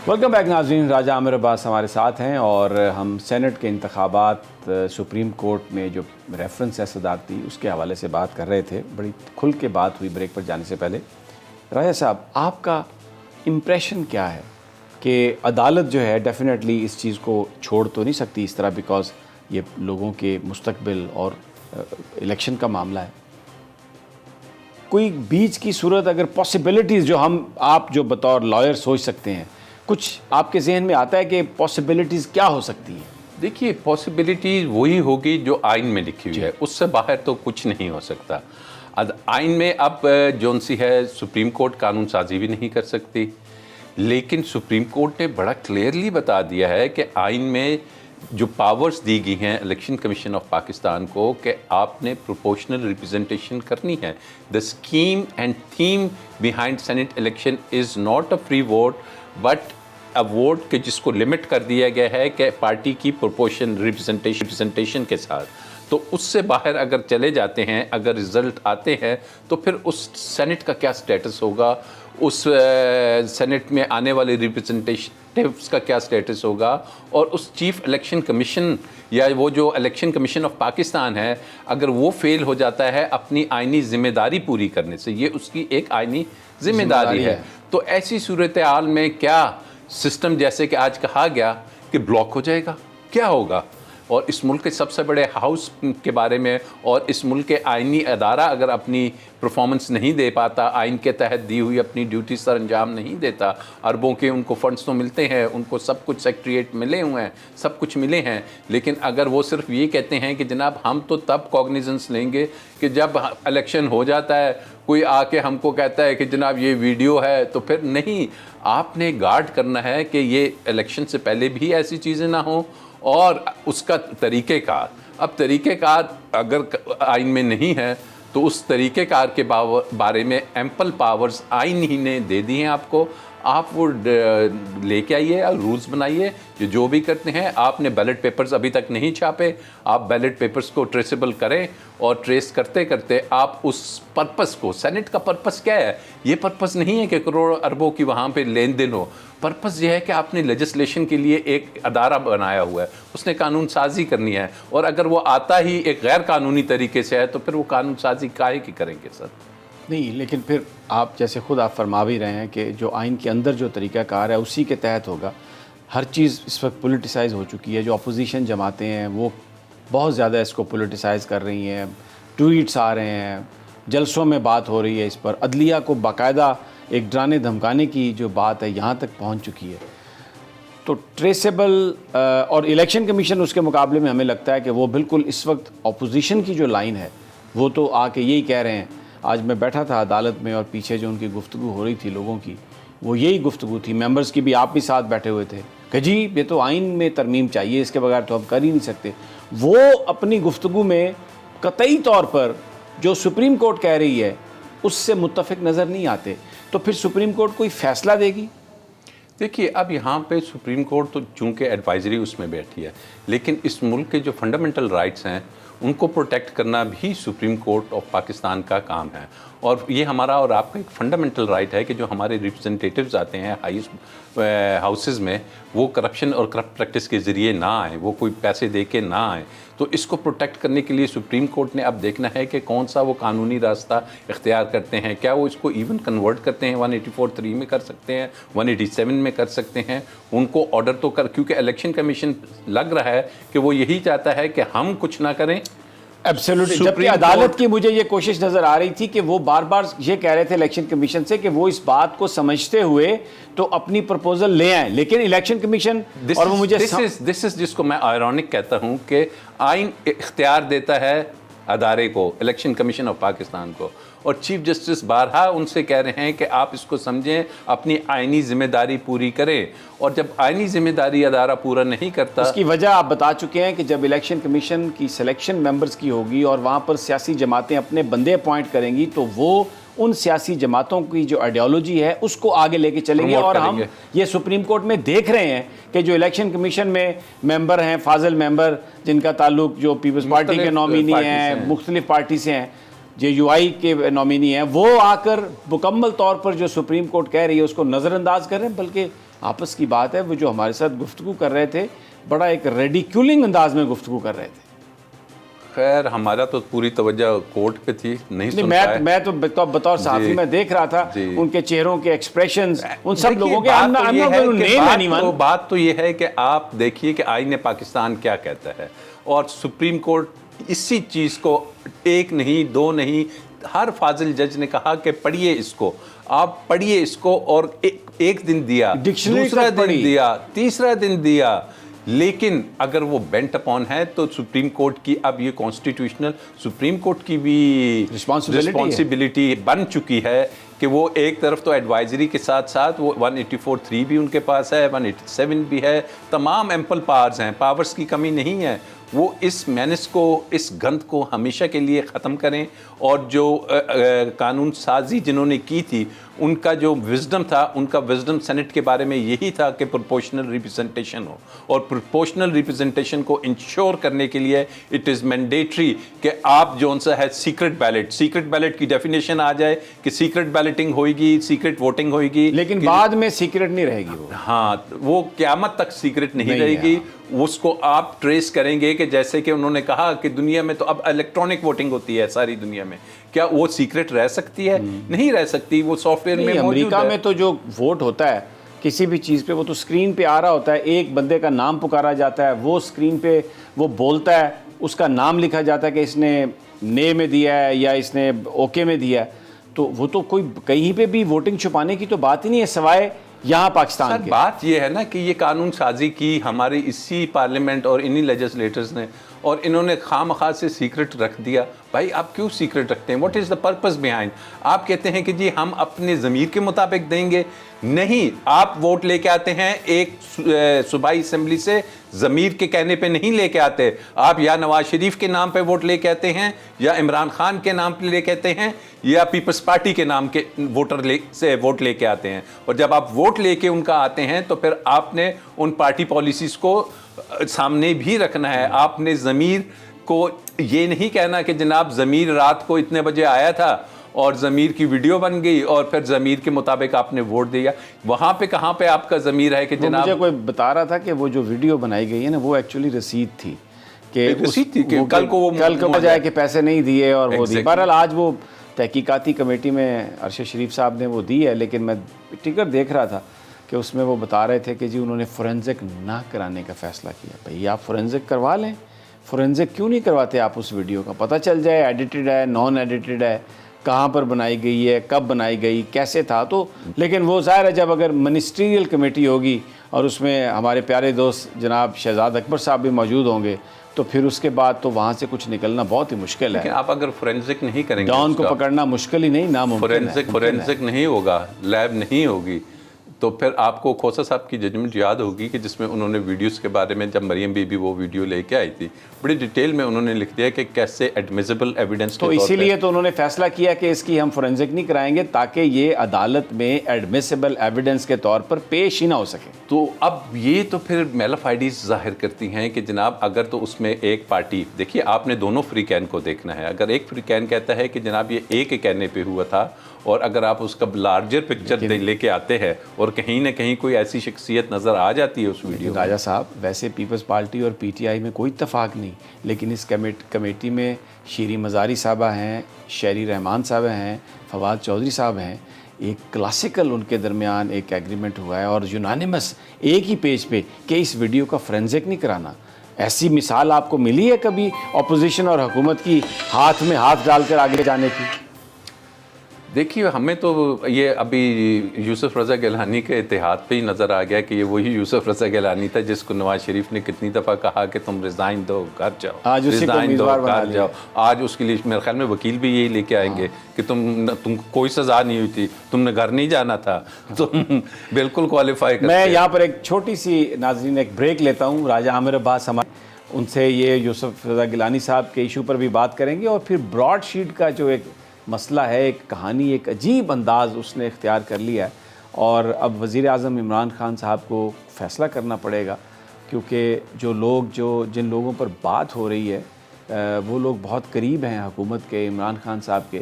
वेलकम बैक नाज़रीन, राजा आमिर अब्बास हमारे साथ हैं और हम सेनेट के इंतखाबात, सुप्रीम कोर्ट में जो रेफरेंस है सदारती, उसके हवाले से बात कर रहे थे। बड़ी खुल के बात हुई ब्रेक पर जाने से पहले। राजा साहब, आपका इम्प्रेशन क्या है कि अदालत जो है डेफिनेटली इस चीज़ को छोड़ तो नहीं सकती इस तरह, बिकॉज ये लोगों के मुस्तकबिल और इलेक्शन का मामला है। कोई बीच की सूरत, अगर पॉसिबिलिटीज़ जो आप जो बतौर लॉयर सोच सकते हैं, कुछ आपके जहन में आता है कि पॉसिबिलिटीज़ क्या हो सकती हैं? देखिए, पॉसिबिलिटी वही होगी जो आइन में लिखी हुई है, उससे बाहर तो कुछ नहीं हो सकता। आइन में अब जौन सी है, सुप्रीम कोर्ट कानून साजी भी नहीं कर सकती, लेकिन सुप्रीम कोर्ट ने बड़ा क्लियरली बता दिया है कि आइन में जो पावर्स दी गई हैं इलेक्शन कमीशन ऑफ पाकिस्तान को कि आपने प्रोपोर्शनल रिप्रेजेंटेशन करनी है। The scheme and theme behind senate election is not a free vote but a vote के जिसको लिमिट कर दिया गया है कि पार्टी की प्रोपोर्शन रिप्रेजेंटेशन के साथ। तो उससे बाहर अगर चले जाते हैं, अगर रिज़ल्ट आते हैं, तो फिर उस सेनेट का क्या स्टेटस होगा, उस सेनेट में आने वाले रिप्रेजेंटेटिव्स का क्या स्टेटस होगा, और उस चीफ इलेक्शन कमीशन या वो जो इलेक्शन कमीशन ऑफ पाकिस्तान है, अगर वो फेल हो जाता है अपनी आइनी ज़िम्मेदारी पूरी करने से, ये उसकी एक आइनी ज़िम्मेदारी है। तो ऐसी सूरत हाल में क्या सिस्टम, जैसे कि आज कहा गया कि ब्लॉक हो जाएगा, क्या होगा? और इस मुल्क के सबसे बड़े हाउस के बारे में और इस मुल्क के आइनी अदारा अगर अपनी परफॉर्मेंस नहीं दे पाता, आइन के तहत दी हुई अपनी ड्यूटी सर अंजाम नहीं देता, अरबों के उनको फंड्स तो मिलते हैं, उनको सब कुछ सेक्रेटरीट मिले हुए हैं, सब कुछ मिले हैं, लेकिन अगर वो सिर्फ ये कहते हैं कि जनाब हम तो तब कॉग्निजेंस लेंगे कि जब इलेक्शन हो जाता है, कोई आके हमको कहता है कि जनाब ये वीडियो है, तो फिर नहीं, आपने गार्ड करना है कि ये इलेक्शन से पहले भी ऐसी चीज़ें ना हो और उसका तरीक़ेकार। अब तरीक़ेकार अगर आइन में नहीं है तो उस तरीक़ेकार के बारे में एम्पल पावर्स आइन ही ने दे दी हैं आपको। आप वो लेके आइए और रूल्स बनाइए, जो भी करते हैं। आपने बैलेट पेपर्स अभी तक नहीं छापे, आप बैलेट पेपर्स को ट्रेसेबल करें और ट्रेस करते करते आप उस पर्पस को, सेनेट का पर्पस क्या है? ये पर्पस नहीं है कि करोड़ों अरबों की वहाँ पे लेन देन हो। पर्पस ये है कि आपने लेजिस्लेशन के लिए एक अदारा बनाया हुआ है, उसने कानून साजी करनी है, और अगर वो आता ही एक गैर कानूनी तरीके से है तो फिर वो कानून साजी काहे की करेंगे सर? नहीं, लेकिन फिर आप जैसे खुद आप फरमा भी रहे हैं कि जो आइन के अंदर जो तरीक़ाकार है उसी के तहत होगा। हर चीज़ इस वक्त पोलिटिसाइज़ हो चुकी है। जो अपोजिशन जमातें हैं वो बहुत ज़्यादा इसको पोलिटिसाइज़ कर रही हैं, ट्वीट्स आ रहे हैं, जलसों में बात हो रही है इस पर, अदलिया को बाकायदा एक डराने धमकाने की जो बात है यहाँ तक पहुँच चुकी है। तो ट्रेसेबल और इलेक्शन कमीशन उसके मुकाबले में हमें लगता है कि वो बिल्कुल इस वक्त अपोजिशन की जो लाइन है वो तो आके यही कह रहे हैं। आज मैं बैठा था अदालत में और पीछे जो उनकी गुफ्तगू हो रही थी लोगों की, वो यही गुफ्तगू थी, मेंबर्स की भी, आप भी साथ बैठे हुए थे, कि जी ये तो आइन में तरमीम चाहिए, इसके बगैर तो हम कर ही नहीं सकते। वो अपनी गुफ्तगू में कतई तौर पर जो सुप्रीम कोर्ट कह रही है उससे मुत्तफिक नज़र नहीं आते। तो फिर सुप्रीम कोर्ट कोई फ़ैसला देगी? देखिए, अब यहाँ पे सुप्रीम कोर्ट तो चूँकि एडवाइजरी उसमें बैठी है, लेकिन इस मुल्क के जो फंडामेंटल राइट्स हैं उनको प्रोटेक्ट करना भी सुप्रीम कोर्ट ऑफ पाकिस्तान का काम है। और ये हमारा और आपका एक फंडामेंटल राइट है कि जो हमारे रिप्रेजेंटेटिव्स आते हैं हाईएस्ट हाउसेस में, वो करप्शन और करप्ट प्रैक्टिस के ज़रिए ना आए, वो कोई पैसे दे के ना आए। तो इसको प्रोटेक्ट करने के लिए सुप्रीम कोर्ट ने अब देखना है कि कौन सा वो कानूनी रास्ता इख्तियार करते हैं। क्या वो इसको इवन कन्वर्ट करते हैं, 184(3) में कर सकते हैं, 187 में कर सकते हैं। उनको ऑर्डर तो कर, क्योंकि इलेक्शन कमीशन लग रहा है कि वो यही चाहता है कि हम कुछ ना करें। एब्सोल्युटली। जबकि अदालत की मुझे ये कोशिश नज़र आ रही थी कि वो बार बार ये कह रहे थे इलेक्शन कमीशन से कि वो इस बात को समझते हुए तो अपनी प्रपोजल ले आए, लेकिन इलेक्शन कमीशन और वो मुझे दिस इज जिसको मैं आयरॉनिक कहता हूं कि आइन इख्तियार देता है अदारे को, इलेक्शन कमीशन ऑफ पाकिस्तान को, और चीफ जस्टिस बारहा उनसे कह रहे हैं कि आप इसको समझें, अपनी आइनी जिम्मेदारी पूरी करें। और जब आइनी जिम्मेदारी अदारा पूरा नहीं करता, उसकी वजह आप बता चुके हैं कि जब इलेक्शन कमीशन की सिलेक्शन मेंबर्स की होगी और वहाँ पर सियासी जमातें अपने बंदे अपॉइंट करेंगी, तो वो उन सियासी जमातों की जो आइडियोलॉजी है उसको आगे लेके चलेंगे। और हम ये सुप्रीम कोर्ट में देख रहे हैं कि जो इलेक्शन कमीशन में मेंबर हैं, फाजिल मेंबर जिनका ताल्लुक जो पीपल्स पार्टी के नॉमिनी हैं, मुख्तलिफ पार्टी से हैं, JUI के नॉमिनी हैं, वो आकर मुकम्मल तौर पर जो सुप्रीम कोर्ट कह रही है उसको नज़रअंदाज कर रहे हैं। बल्कि आपस की बात है, वो जो हमारे साथ गुफ्तगू कर रहे थे बड़ा एक रेडिक्यूलिंग अंदाज में गुफ्तगू कर रहे थे। खैर, हमारा तो पूरी तवज्जो कोर्ट पे थी, नहीं सुन पाए। मैं तो बतौर सहाफ़ी मैं देख रहा था उनके चेहरों के एक्सप्रेशंस, उन सब लोगों के बात तो ये है कि आप देखिए कि आईन पाकिस्तान क्या कहता है, और सुप्रीम कोर्ट इसी चीज़ को एक नहीं दो नहीं, हर फाजिल जज ने कहा कि पढ़िए इसको, आप पढ़िए इसको, और एक दिन दिया, दूसरा दिन दिया, तीसरा दिन दिया। लेकिन अगर वो बेंट अपॉन है तो सुप्रीम कोर्ट की अब ये कॉन्स्टिट्यूशनल सुप्रीम कोर्ट की भी रिस्पॉन्सिबिलिटी बन चुकी है कि वो एक तरफ तो एडवाइजरी के साथ साथ वो 184(3) भी उनके पास है, 187 भी है, तमाम एम्पल पावर्स हैं, पावर्स की कमी नहीं है। वो इस मैनेस को, इस गंद को हमेशा के लिए ख़त्म करें और जो कानून साजी जिन्होंने की थी उनका जो विजडम था, उनका विजडम सेनेट के बारे में यही था कि प्रोपोर्शनल रिप्रेजेंटेशन हो, और प्रोपोर्शनल रिप्रेजेंटेशन को इंश्योर करने के लिए इट इज़ मैंडेटरी कि आप जो सा है सीक्रेट बैलेट की डेफिनेशन आ जाए कि सीक्रेट बैलेटिंग होगी, सीक्रेट वोटिंग होगी, लेकिन बाद में सीक्रेट नहीं रहेगी वो। हाँ, वो क़यामत तक सीक्रेट नहीं रहेगी। उसको आप ट्रेस करेंगे कि जैसे कि उन्होंने कहा कि दुनिया में तो अब इलेक्ट्रॉनिक वोटिंग होती है सारी दुनिया में, क्या वो सीक्रेट रह सकती है? नहीं रह सकती, वो सॉफ्टवेयर में मौजूद है। अमेरिका में तो जो वोट होता है किसी भी चीज़ पे, वो तो स्क्रीन पे आ रहा होता है, एक बंदे का नाम पुकारा जाता है, वो स्क्रीन पे वो बोलता है, उसका नाम लिखा जाता है कि इसने ने में दिया है या इसने ओके में दिया है, तो वो तो कोई कहीं पे भी वोटिंग छुपाने की तो बात ही नहीं है सिवाय यहाँ पाकिस्तान के। बात ये है ना कि ये कानून साजी की हमारी इसी पार्लियामेंट और इन्हीं लेजिस्लेटर्स ने, और इन्होंने खामखा से सीक्रेट रख दिया। भाई आप क्यों सीक्रेट रखते हैं? What is the purpose behind? आप कहते हैं कि जी हम अपने ज़मीर के मुताबिक देंगे, नहीं, आप वोट लेके आते हैं एक सूबाई असेंबली से, ज़मीर के कहने पे नहीं लेके आते। आप या नवाज शरीफ के नाम पे वोट लेके आते हैं, या इमरान खान के नाम पे लेके आते हैं, या पीपल्स पार्टी के नाम के वोट लेके आते हैं। और जब आप वोट लेके उनका आते हैं तो फिर आपने उन पार्टी पॉलिसीज़ को सामने भी रखना है। आपने ज़मीर को ये नहीं कहना कि जनाब ज़मीर रात को इतने बजे आया था और ज़मीर की वीडियो बन गई और फिर ज़मीर के मुताबिक आपने वोट दिया। वहाँ पे कहाँ पे आपका ज़मीर है कि जनाब? मुझे कोई बता रहा था कि वो जो वीडियो बनाई गई है ना, वो एक्चुअली रसीद थी कि कल को बजाय के पैसे नहीं दिए और वो दिए। बहरहाल आज वो तहकीकाती कमेटी में अरशद शरीफ साहब ने वो दी है, लेकिन मैं टिकट देख रहा था कि उसमें वो बता रहे थे कि जी उन्होंने फोरेंसिक ना कराने का फ़ैसला किया। भाई आप फोरेंसिक करवा लें, फोरेंसिक क्यों नहीं करवाते आप? उस वीडियो का पता चल जाए एडिटेड है, नॉन एडिटेड है, कहाँ पर बनाई गई है, कब बनाई गई, कैसे था। तो लेकिन वो ज़ाहिर है जब अगर मिनिस्ट्रियल कमेटी होगी और उसमें हमारे प्यारे दोस्त जनाब शहजाद अकबर साहब भी मौजूद होंगे, तो फिर उसके बाद तो वहाँ से कुछ निकलना बहुत ही मुश्किल है। आप अगर फोरेंसिक नहीं करेंगे, डॉन को पकड़ना मुश्किल ही नहीं, नामुमकिन है। फोरेंसिक नहीं होगा, लैब नहीं होगी, तो फिर आपको खोसा साहब की जजमेंट याद होगी कि जिसमें उन्होंने वीडियोस के बारे में, जब मरियम बीबी वो वीडियो लेके आई थी, बड़ी डिटेल में उन्होंने लिख दिया कि कैसे एडमिसिबल एविडेंस, तो इसीलिए तो उन्होंने फैसला किया कि इसकी हम फोरेंसिक नहीं कराएंगे ताकि ये अदालत में एडमिसिबल एविडेंस के तौर पर पेश ही ना हो सके। तो अब ये तो फिर मेलाफाइडीज जाहिर करती हैं कि जनाब अगर तो उसमें एक पार्टी, देखिए आपने दोनों फ्री कैन को देखना है। अगर एक फ्री कैन कहता है कि जनाब ये एक के कहने पे हुआ था, और अगर आप उसका लार्जर पिक्चर लेके आते हैं और कहीं ना कहीं कोई ऐसी शख्सियत नज़र आ जाती है उस वीडियो में। राजा साहब, वैसे पीपल्स पार्टी और पीटीआई में कोई इत्तेफाक नहीं, लेकिन इस कमेटी में शीरी मज़ारी साहबा हैं, शहरी रहमान साहब हैं, फवाद चौधरी साहब हैं। एक क्लासिकल उनके दरमियान एक एग्रीमेंट हुआ है और यूनानिमस एक ही पेज पे कि इस वीडियो का फोरेंसिक नहीं कराना। ऐसी मिसाल आपको मिली है कभी अपोजिशन और हुकूमत की हाथ में हाथ डालकर आगे जाने की? देखिए, हमें तो ये अभी यूसुफ रज़ा गिलानी के इतिहाद पे ही नज़र आ गया कि ये वही यूसुफ रज़ा गिलानी था जिसको नवाज शरीफ ने कितनी दफ़ा कहा कि तुम रिज़ाइन दो, घर जाओ, आज रिज़ाइन दो, घर जाओ। आज उसके लिए मेरे ख्याल में वकील भी यही लेके आएंगे कि तुम कोई सज़ा नहीं हुई थी, तुमने घर नहीं जाना था, तुम बिल्कुल क्वालिफाई करते। मैं यहाँ पर एक छोटी सी नाज़रीन एक ब्रेक लेता हूँ। राजा आमिर अब्बास हमारे, उनसे ये यूसुफ रज़ा गिलानी साहब के इशू पर भी बात करेंगे, और फिर ब्रॉड शीट का जो एक मसला है, एक कहानी, एक अजीब अंदाज़ उसने इख्तियार कर लिया है, और अब वज़ीर आज़म इमरान खान साहब को फ़ैसला करना पड़ेगा, क्योंकि जिन लोगों पर बात हो रही है वो लोग बहुत करीब हैं हुकूमत के, इमरान खान साहब के।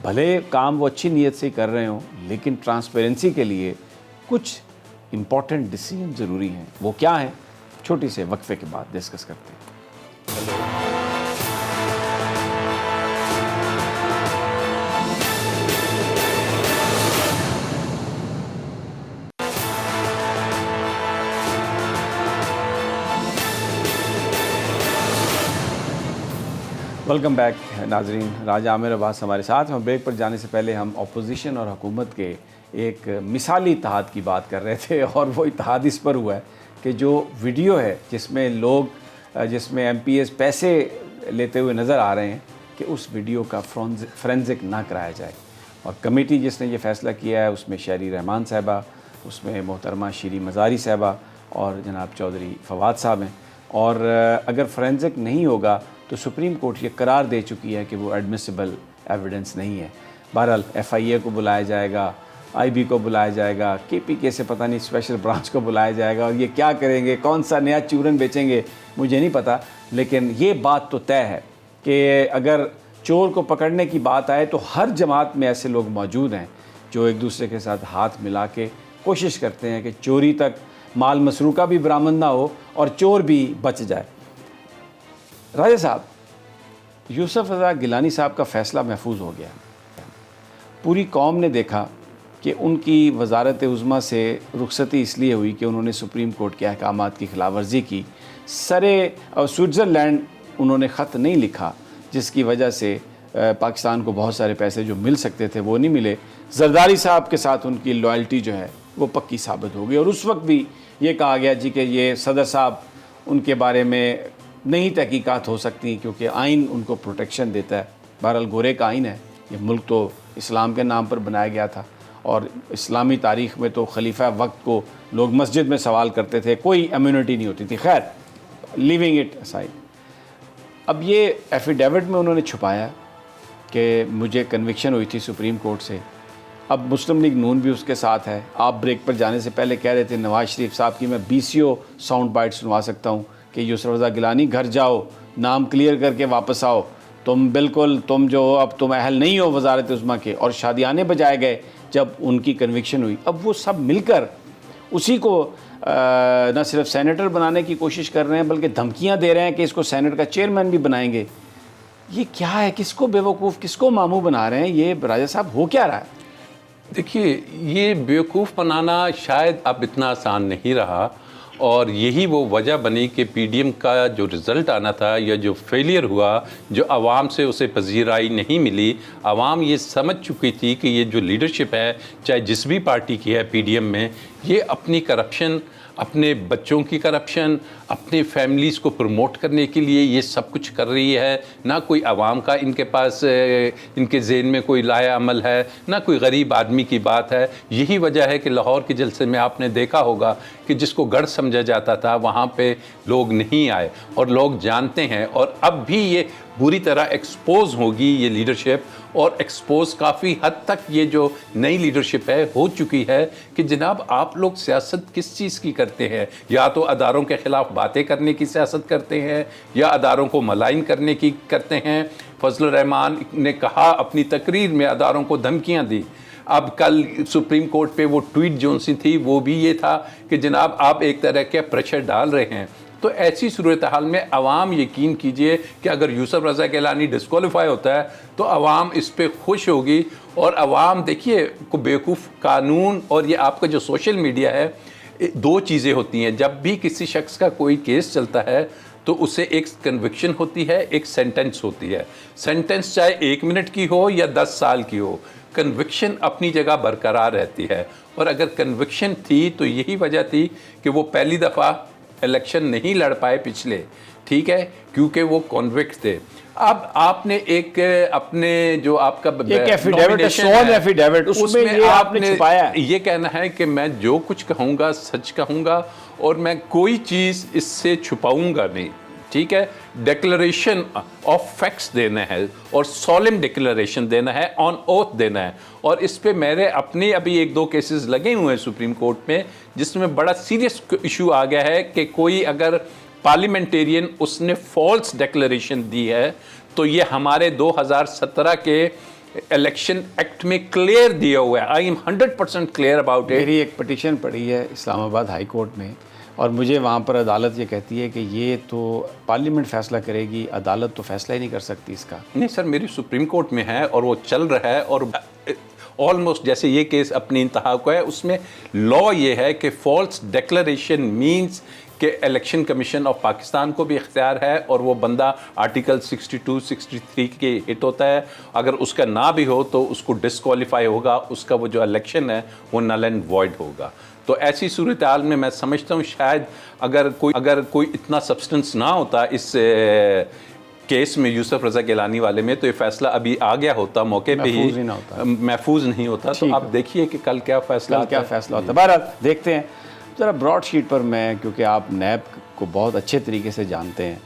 भले काम वो अच्छी नीयत से कर रहे हों, लेकिन ट्रांसपेरेंसी के लिए कुछ इम्पॉर्टेंट डिसीजन ज़रूरी हैं। वो क्या हैं, छोटी से वक्फे के बाद डिस्कस करते हैं। वेलकम बैक नाजरीन, राजा आमिर अब्बास हमारे साथ। हम ब्रेक पर जाने से पहले हम अपोजिशन और हुकूमत के एक मिसाली इत्तेहाद की बात कर रहे थे, और वो इत्तेहाद इस पर हुआ है कि जो वीडियो है जिसमें एमपीएस पैसे लेते हुए नज़र आ रहे हैं कि उस वीडियो का फोरेंसिक ना कराया जाए। और कमेटी जिसने ये फ़ैसला किया है उसमें शहरी रहमान साहबा, उसमें मोहतरमा शीरी मज़ारी साहबा और जनाब चौधरी फवाद साहब हैं। और अगर फोरेंसिक नहीं होगा तो सुप्रीम कोर्ट ये करार दे चुकी है कि वो एडमिसिबल एविडेंस नहीं है। बहरहाल FIA को बुलाया जाएगा, IB को बुलाया जाएगा, KPK से पता नहीं स्पेशल ब्रांच को बुलाया जाएगा और ये क्या करेंगे, कौन सा नया चूरन बेचेंगे मुझे नहीं पता। लेकिन ये बात तो तय है कि अगर चोर को पकड़ने की बात आए तो हर जमात में ऐसे लोग मौजूद हैं जो एक दूसरे के साथ हाथ मिला के कोशिश करते हैं कि चोरी तक माल मसरूका भी बरामद ना हो और चोर भी बच जाए। राजा साहब, यूसुफ रज़ा गिलानी साहब का फ़ैसला महफूज हो गया। पूरी कौम ने देखा कि उनकी वज़ारत उज़्मा से रुखसती इसलिए हुई कि उन्होंने सुप्रीम कोर्ट के अहकामात की खिलाफ वर्जी की। स्विट्ज़रलैंड उन्होंने ख़त नहीं लिखा जिसकी वजह से पाकिस्तान को बहुत सारे पैसे जो मिल सकते थे वो नहीं मिले। जरदारी साहब के साथ उनकी लॉयल्टी जो है वो पक्की साबित हो गई और उस वक्त भी ये कहा गया जी कि ये सदर साहब उनके बारे में नहीं तहकीकात हो सकती क्योंकि आइन उनको प्रोटेक्शन देता है। बहरहाल गोरे का आइन है, ये मुल्क तो इस्लाम के नाम पर बनाया गया था और इस्लामी तारीख़ में तो खलीफा वक्त को लोग मस्जिद में सवाल करते थे, कोई इम्यूनिटी नहीं होती थी। खैर, लिविंग इट असाइड, अब ये एफिडेविट में उन्होंने छुपाया कि मुझे कन्विक्शन हुई थी सुप्रीम कोर्ट से। अब मुस्लिम लीग नून भी उसके साथ है। आप ब्रेक पर जाने से पहले कह रहे थे नवाज़ शरीफ साहब की मैं BCO साउंड बाइट सुनवा सकता हूँ कि यूसुफ रज़ा गिलानी घर जाओ, नाम क्लियर करके वापस आओ, तुम जो अब तुम अहल नहीं हो वज़ारत उज़्मा के। और शादियाने बजाए गए जब उनकी कन्विक्शन हुई। अब वो सब मिलकर उसी को न सिर्फ सेनेटर बनाने की कोशिश कर रहे हैं बल्कि धमकियां दे रहे हैं कि इसको सेनेट का चेयरमैन भी बनाएंगे। ये क्या है? किसको बेवकूफ़, किसको मामू बना रहे हैं? ये राजा साहब हो क्या रहा है? देखिए, ये बेवकूफ़ बनाना शायद अब इतना आसान नहीं रहा और यही वो वजह बनी कि PDM का जो रिज़ल्ट आना था या जो फेलियर हुआ, जो आवाम से उसे पजीराई नहीं मिली। आवाम ये समझ चुकी थी कि ये जो लीडरशिप है, चाहे जिस भी पार्टी की है PDM में, ये अपनी करप्शन, अपने बच्चों की करप्शन, अपने फैमिलीज़ को प्रमोट करने के लिए ये सब कुछ कर रही है। ना कोई आवाम का इनके पास इनके ज़हन में कोई लाया अमल है, ना कोई गरीब आदमी की बात है। यही वजह है कि लाहौर के जलसे में आपने देखा होगा कि जिसको गढ़ समझा जाता था वहाँ पे लोग नहीं आए और लोग जानते हैं। और अब भी ये बुरी तरह एक्सपोज होगी ये लीडरशिप, और एक्सपोज काफ़ी हद तक ये जो नई लीडरशिप है हो चुकी है कि जनाब आप लोग सियासत किस चीज़ की करते हैं? या तो अदारों के ख़िलाफ़ बातें करने की सियासत करते हैं या अदारों को मलाइन करने की करते हैं। फजल रहमान ने कहा अपनी तकरीर में अदारों को धमकियाँ दी। अब कल सुप्रीम कोर्ट पे वो ट्वीट जो सी थी वो भी ये था कि जनाब आप एक तरह के प्रेशर डाल रहे हैं। तो ऐसी सूरत हाल में अवाम यकीन कीजिए कि अगर यूसुफ रज़ा गिलानी डिस्क्वालीफाई होता है तो अवाम इस पर खुश होगी। और अवाम देखिए को बेवकूफ़ कानून और ये आपका जो सोशल मीडिया है, दो चीज़ें होती हैं। जब भी किसी शख्स का कोई केस चलता है तो उसे एक कन्विक्शन होती है, एक सेंटेंस होती है। सेंटेंस चाहे 1 मिनट की हो या 10 साल की हो, कन्विक्शन अपनी जगह बरकरार रहती है। और अगर कन्विक्शन थी तो यही वजह थी कि वो पहली दफ़ा इलेक्शन नहीं लड़ पाए पिछले, ठीक है, क्योंकि वो कॉन्विक्ट थे। अब आपने एक अपने जो आपका एफिडेविट उसमें ये आपने छुपाया है। ये कहना है कि मैं जो कुछ कहूँगा सच कहूँगा और मैं कोई चीज़ इससे छुपाऊँगा नहीं, ठीक है। डिक्लेरेशन ऑफ फैक्ट्स देना है और सॉलेम डिक्लेरेशन देना है, ऑन ओथ देना है। और इस पे मेरे अपने अभी 1-2 केसेस लगे हुए हैं सुप्रीम कोर्ट में जिसमें बड़ा सीरियस इशू आ गया है कि कोई अगर पार्लियामेंटेरियन उसने फॉल्स डिक्लेरेशन दी है तो ये हमारे 2017 के इलेक्शन एक्ट में क्लियर दिया हुआ है। I am 100% clear about it. मेरी एक पिटीशन पड़ी है इस्लामाबाद हाई कोर्ट में और मुझे वहाँ पर अदालत ये कहती है कि ये तो पार्लियामेंट फ़ैसला करेगी, अदालत तो फ़ैसला ही नहीं कर सकती इसका। नहीं सर, मेरी सुप्रीम कोर्ट में है और वो चल रहा है और ऑलमोस्ट जैसे ये केस अपनी इंतहा को है, उसमें लॉ ये है कि फॉल्स डिक्लेरेशन मीन्स कि इलेक्शन कमीशन ऑफ पाकिस्तान को भी इख्तियार है और वो बंदा आर्टिकल 62, 63 के हिट होता है। अगर उसका ना भी हो तो उसको डिस्क्वालीफाई होगा, उसका वो जो इलेक्शन है वो नल एंड वॉइड होगा। तो ऐसी सूरत हाल में मैं समझता हूँ शायद अगर कोई इतना सब्सटेंस ना होता इस केस में यूसुफ रज़ा गिलानी वाले में, तो ये फैसला अभी आ गया होता मौके पे ही, महफूज नहीं होता। तो आप देखिए कि कल क्या फैसला होता है। बहरहाल देखते हैं ज़रा ब्रॉड शीट पर। मैं क्योंकि आप नैब को बहुत अच्छे तरीके से जानते हैं,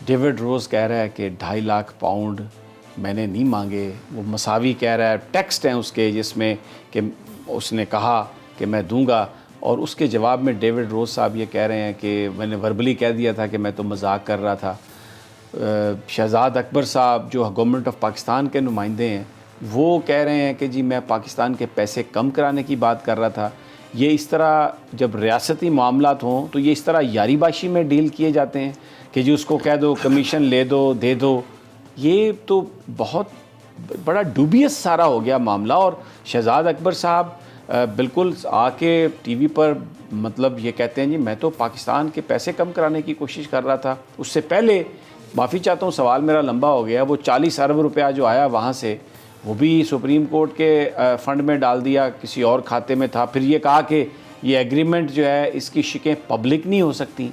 डेविड रोज़ कह रहा है कि 2.5 लाख पाउंड मैंने नहीं मांगे, वो मसावी कह रहा है, टेक्स्ट हैं उसके जिसमें कि उसने कहा कि मैं दूंगा, और उसके जवाब में डेविड रोज़ साहब ये कह रहे हैं कि मैंने वर्बली कह दिया था कि मैं तो मजाक कर रहा था। शहजाद अकबर साहब जो गवर्नमेंट ऑफ पाकिस्तान के नुमाइंदे हैं, वो कह रहे हैं कि जी मैं पाकिस्तान के पैसे कम कराने की बात कर रहा था। ये इस तरह जब रियासती मामलात हों तो ये इस तरह यारीबाशी में डील किए जाते हैं कि जी उसको कह दो कमीशन ले दो, दे दो। ये तो बहुत बड़ा डूबियस सारा हो गया मामला। और शहजाद अकबर साहब बिल्कुल आके टीवी पर मतलब ये कहते हैं जी मैं तो पाकिस्तान के पैसे कम कराने की कोशिश कर रहा था। उससे पहले, माफ़ी चाहता हूँ सवाल मेरा लंबा हो गया, वो 40 अरब रुपया जो आया वहाँ से, वो भी सुप्रीम कोर्ट के फ़ंड में डाल दिया, किसी और खाते में था। फिर ये कहा कि ये एग्रीमेंट जो है इसकी शिकें पब्लिक नहीं हो सकती।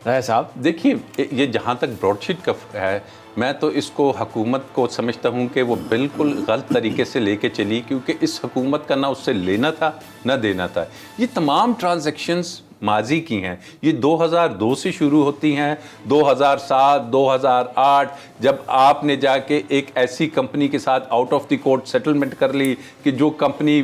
राय साहब देखिए, ये जहाँ तक ब्रॉडशीट का है, मैं तो इसको हुकूमत को समझता हूँ कि वो बिल्कुल गलत तरीके से लेके चली, क्योंकि इस हुकूमत का ना उससे लेना था ना देना था। ये तमाम ट्रांजैक्शंस माजी की हैं। ये 2002 से शुरू होती हैं, 2007, 2008 जब आपने जाके एक ऐसी कंपनी के साथ out of the court settlement कर ली कि जो कंपनी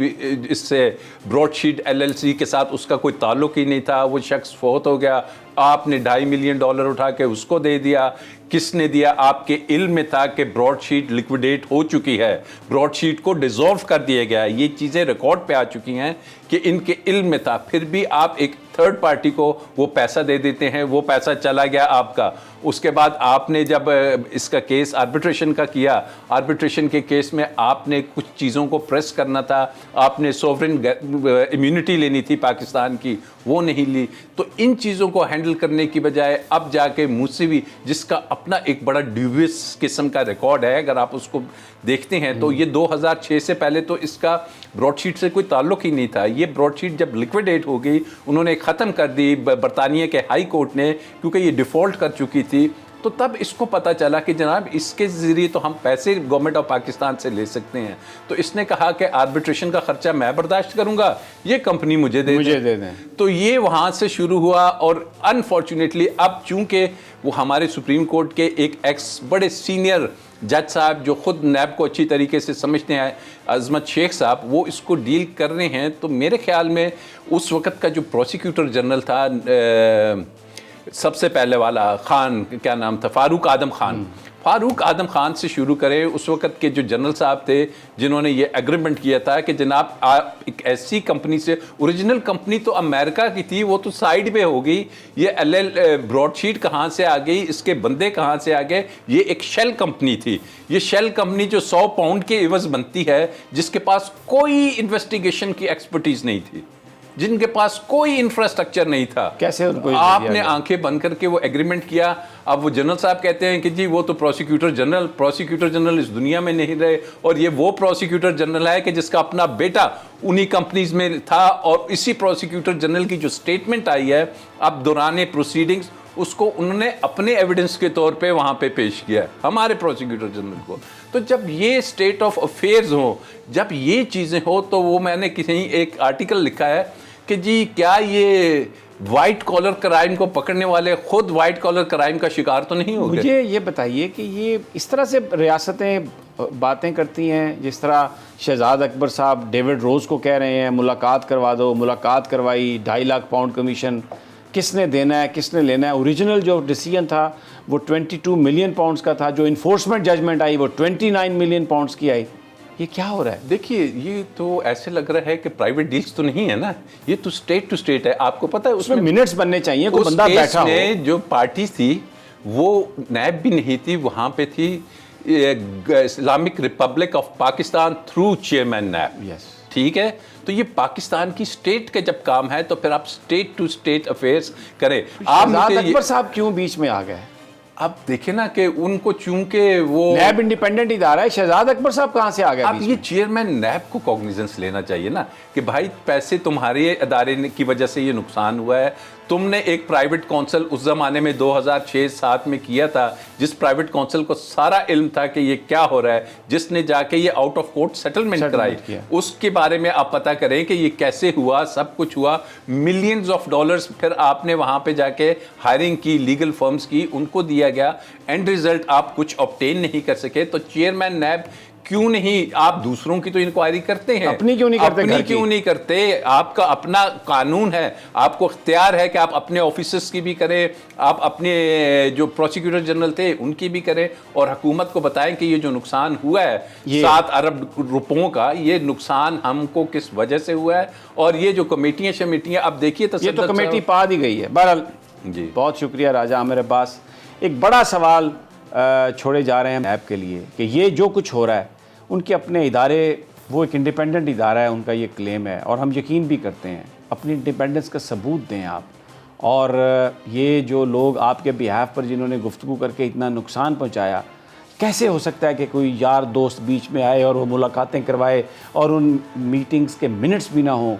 इससे ब्रॉडशीट LLC के साथ उसका कोई ताल्लुक ही नहीं था, वो शख्स फौत हो गया, आपने $2.5 मिलियन उठा के उसको दे दिया। किसने दिया? आपके इल्म में था कि ब्रॉडशीट लिक्विडेट हो चुकी है, ब्रॉडशीट को डिसॉल्व कर दिया गया है, ये चीज़ें रिकॉर्ड पे आ चुकी हैं कि इनके इल्म में था। फिर भी आप एक थर्ड पार्टी को वो पैसा दे देते हैं, वो पैसा चला गया आपका। उसके बाद आपने जब इसका केस आर्बिट्रेशन का किया, आर्बिट्रेशन के केस में आपने कुछ चीज़ों को प्रेस करना था, आपने सोवरेन इम्यूनिटी लेनी थी पाकिस्तान की, वो नहीं ली। तो इन चीज़ों को हैंडल करने की बजाय अब जाके मूसवी, जिसका अपना एक बड़ा ड्यूबियस किस्म का रिकॉर्ड है, अगर आप उसको देखते हैं तो ये 2006 से पहले तो इसका ब्रॉडशीट से कोई ताल्लुक ही नहीं था। ये ब्रॉडशीट जब लिक्विडेट हो गई, उन्होंने ख़त्म कर दी बरतानिया के हाई कोर्ट ने, क्योंकि ये डिफ़ॉल्ट कर चुकी थी। तो तब इसको पता चला कि जनाब इसके ज़रिए तो हम पैसे गवर्नमेंट ऑफ पाकिस्तान से ले सकते हैं। तो इसने कहा कि आर्बिट्रेशन का ख़र्चा मैं बर्दाश्त करूंगा, ये कंपनी मुझे दे दें। तो ये वहाँ से शुरू हुआ। और अनफॉर्चुनेटली अब चूँकि वो हमारे सुप्रीम कोर्ट के एक एक्स बड़े सीनियर जज साहब जो ख़ुद नैब को अच्छी तरीके से समझते हैं, अजमत शेख साहब, वो इसको डील कर रहे हैं। तो मेरे ख्याल में उस वक़्त का जो प्रोसिक्यूटर जनरल था, सबसे पहले वाला खान, क्या नाम था, फारूक आदम खान से शुरू करें। उस वक़्त के जो जनरल साहब थे जिन्होंने ये एग्रीमेंट किया था कि जनाब आप एक ऐसी कंपनी से, ओरिजिनल कंपनी तो अमेरिका की थी, वो तो साइड पे हो गई, ये ब्रॉडशीट कहाँ से आ गई, इसके बंदे कहाँ से आ गए, ये एक शेल कंपनी थी। ये शेल कंपनी जो 100 पाउंड के एवज़ बनती है, जिसके पास कोई इन्वेस्टिगेशन की एक्सपर्टीज़ नहीं थी, जिनके पास कोई इंफ्रास्ट्रक्चर नहीं था, कैसे उनको आपने आंखें बंद करके वो एग्रीमेंट किया। अब वो जनरल साहब कहते हैं कि जी वो तो प्रोसिक्यूटर जनरल इस दुनिया में नहीं रहे, और ये वो प्रोसिक्यूटर जनरल है कि जिसका अपना बेटा उन्हीं कंपनीज में था। और इसी प्रोसिक्यूटर जनरल की जो स्टेटमेंट आई है अब दौरान प्रोसीडिंग्स, उसको उन्होंने अपने एविडेंस के तौर पे वहाँ पे पेश किया है हमारे प्रोसिक्यूटर जनरल को। तो जब ये स्टेट ऑफ अफेयर्स हो, जब ये चीज़ें हो, तो वो मैंने किसी एक आर्टिकल लिखा है कि जी क्या ये वाइट कॉलर क्राइम को पकड़ने वाले खुद वाइट कॉलर क्राइम का शिकार तो नहीं हो गए? मुझे ये बताइए कि ये इस तरह से रियासतें बातें करती हैं, जिस तरह शहजाद अकबर साहब डेविड रोज़ को कह रहे हैं मुलाकात करवा दो, मुलाकात करवाई, 2.5 लाख पाउंड कमीशन किसने देना है, किसने लेना है। ओरिजिनल जो डिसीजन था वो 22 मिलियन पाउंड्स का था, जो इन्फोर्समेंट जजमेंट आई वो 29 मिलियन पाउंड्स की आई। ये क्या हो रहा है? देखिए, ये तो ऐसे लग रहा है कि प्राइवेट डील्स तो नहीं है ना, ये तो स्टेट टू स्टेट है। आपको पता है उसमें मिनट्स बनने चाहिए, कोई बंदा बैठा हो। जो पार्टी थी वो नैब भी नहीं थी, वहाँ पे थी Islamic republic of Pakistan through chairman NAB. ठीक है, तो ये पाकिस्तान की स्टेट का जब काम है तो फिर आप स्टेट टू स्टेट अफेयर्स करें। आप अकबर साहब क्यों बीच में आ गए? अब देखे ना कि उनको चूंकि वो नैब इंडिपेंडेंट इदारा है, शहजाद अकबर साहब कहाँ से आ गए? अब ये चेयरमैन नैब को कॉग्निजेंस लेना चाहिए ना कि भाई पैसे तुम्हारे अदारे की वजह से ये नुकसान हुआ है। तुमने एक प्राइवेट काउंसिल उस ज़माने में 2006-7 में किया था, जिस प्राइवेट काउंसिल को सारा इल्म था कि ये क्या हो रहा है, जिसने जाके ये आउट ऑफ कोर्ट सेटलमेंट कराई, उसके बारे में आप पता करें कि ये कैसे हुआ, सब कुछ हुआ, मिलियंस ऑफ डॉलर्स फिर आपने वहाँ पे जाके हायरिंग की, लीगल फर्म्स की, उनको दिया गया, एंड रिजल्ट आप कुछ ऑब्टेन नहीं कर सके। तो चेयरमैन नैब क्यों नहीं, आप दूसरों की तो इंक्वायरी करते हैं, अपनी क्यों नहीं करते? अपनी क्यों नहीं करते? आपका अपना कानून है, आपको इख्तियार है कि आप अपने ऑफिसर्स की भी करें, आप अपने जो प्रोसिक्यूटर जनरल थे उनकी भी करें, और हुकूमत को बताएं कि ये जो नुकसान हुआ है 7 अरब रुपयों का, ये नुकसान हमको किस वजह से हुआ है। और ये जो कमेटियां अब देखिए ये तो कमेटी पा दी गई है। बहरहाल जी, बहुत शुक्रिया राजा आमिर अब्बास। एक बड़ा सवाल छोड़े जा रहे हैं ऐप के लिए कि ये जो कुछ हो रहा है, उनके अपने इदारे, वो एक इंडिपेंडेंट इदारा है, उनका ये क्लेम है और हम यकीन भी करते हैं। अपनी इंडिपेंडेंस का सबूत दें आप। और ये जो लोग आपके बिहाफ पर जिन्होंने गुफ्तगू करके इतना नुकसान पहुंचाया, कैसे हो सकता है कि कोई यार दोस्त बीच में आए और वो मुलाकातें करवाए और उन मीटिंग्स के मिनट्स भी ना हों?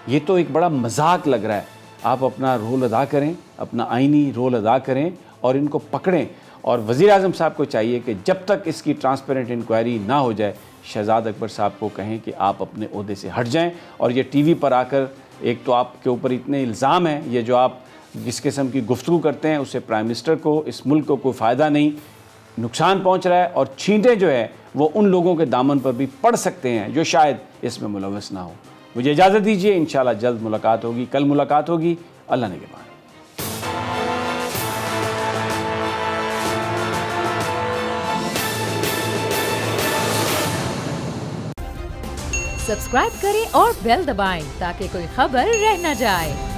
ये तो एक बड़ा मजाक लग रहा है। आप अपना रोल अदा करें, अपना आइनी रोल अदा करें और इनको पकड़ें। और वज़ीर-ए-आज़म साहब को चाहिए कि जब तक इसकी ट्रांसपेरेंट इंक्वायरी ना हो जाए, शहजाद अकबर साहब को कहें कि आप अपने ओहदे से हट जाएं। और ये टीवी पर आकर, एक तो आपके ऊपर इतने इल्ज़ाम हैं, ये जो आप जिस किस्म की गुफ्तगू करते हैं उससे प्राइम मिनिस्टर को, इस मुल्क को कोई फ़ायदा नहीं, नुकसान पहुँच रहा है। और छींटें जो है वो उन लोगों के दामन पर भी पड़ सकते हैं जो शायद इसमें मुलव्वस ना हो। मुझे इजाज़त दीजिए, इंशाल्लाह जल्द मुलाकात होगी। कल मुलाकात होगी। अल्लाह निगहबान। सब्सक्राइब करें और बेल दबाएं ताकि कोई खबर रह न जाए।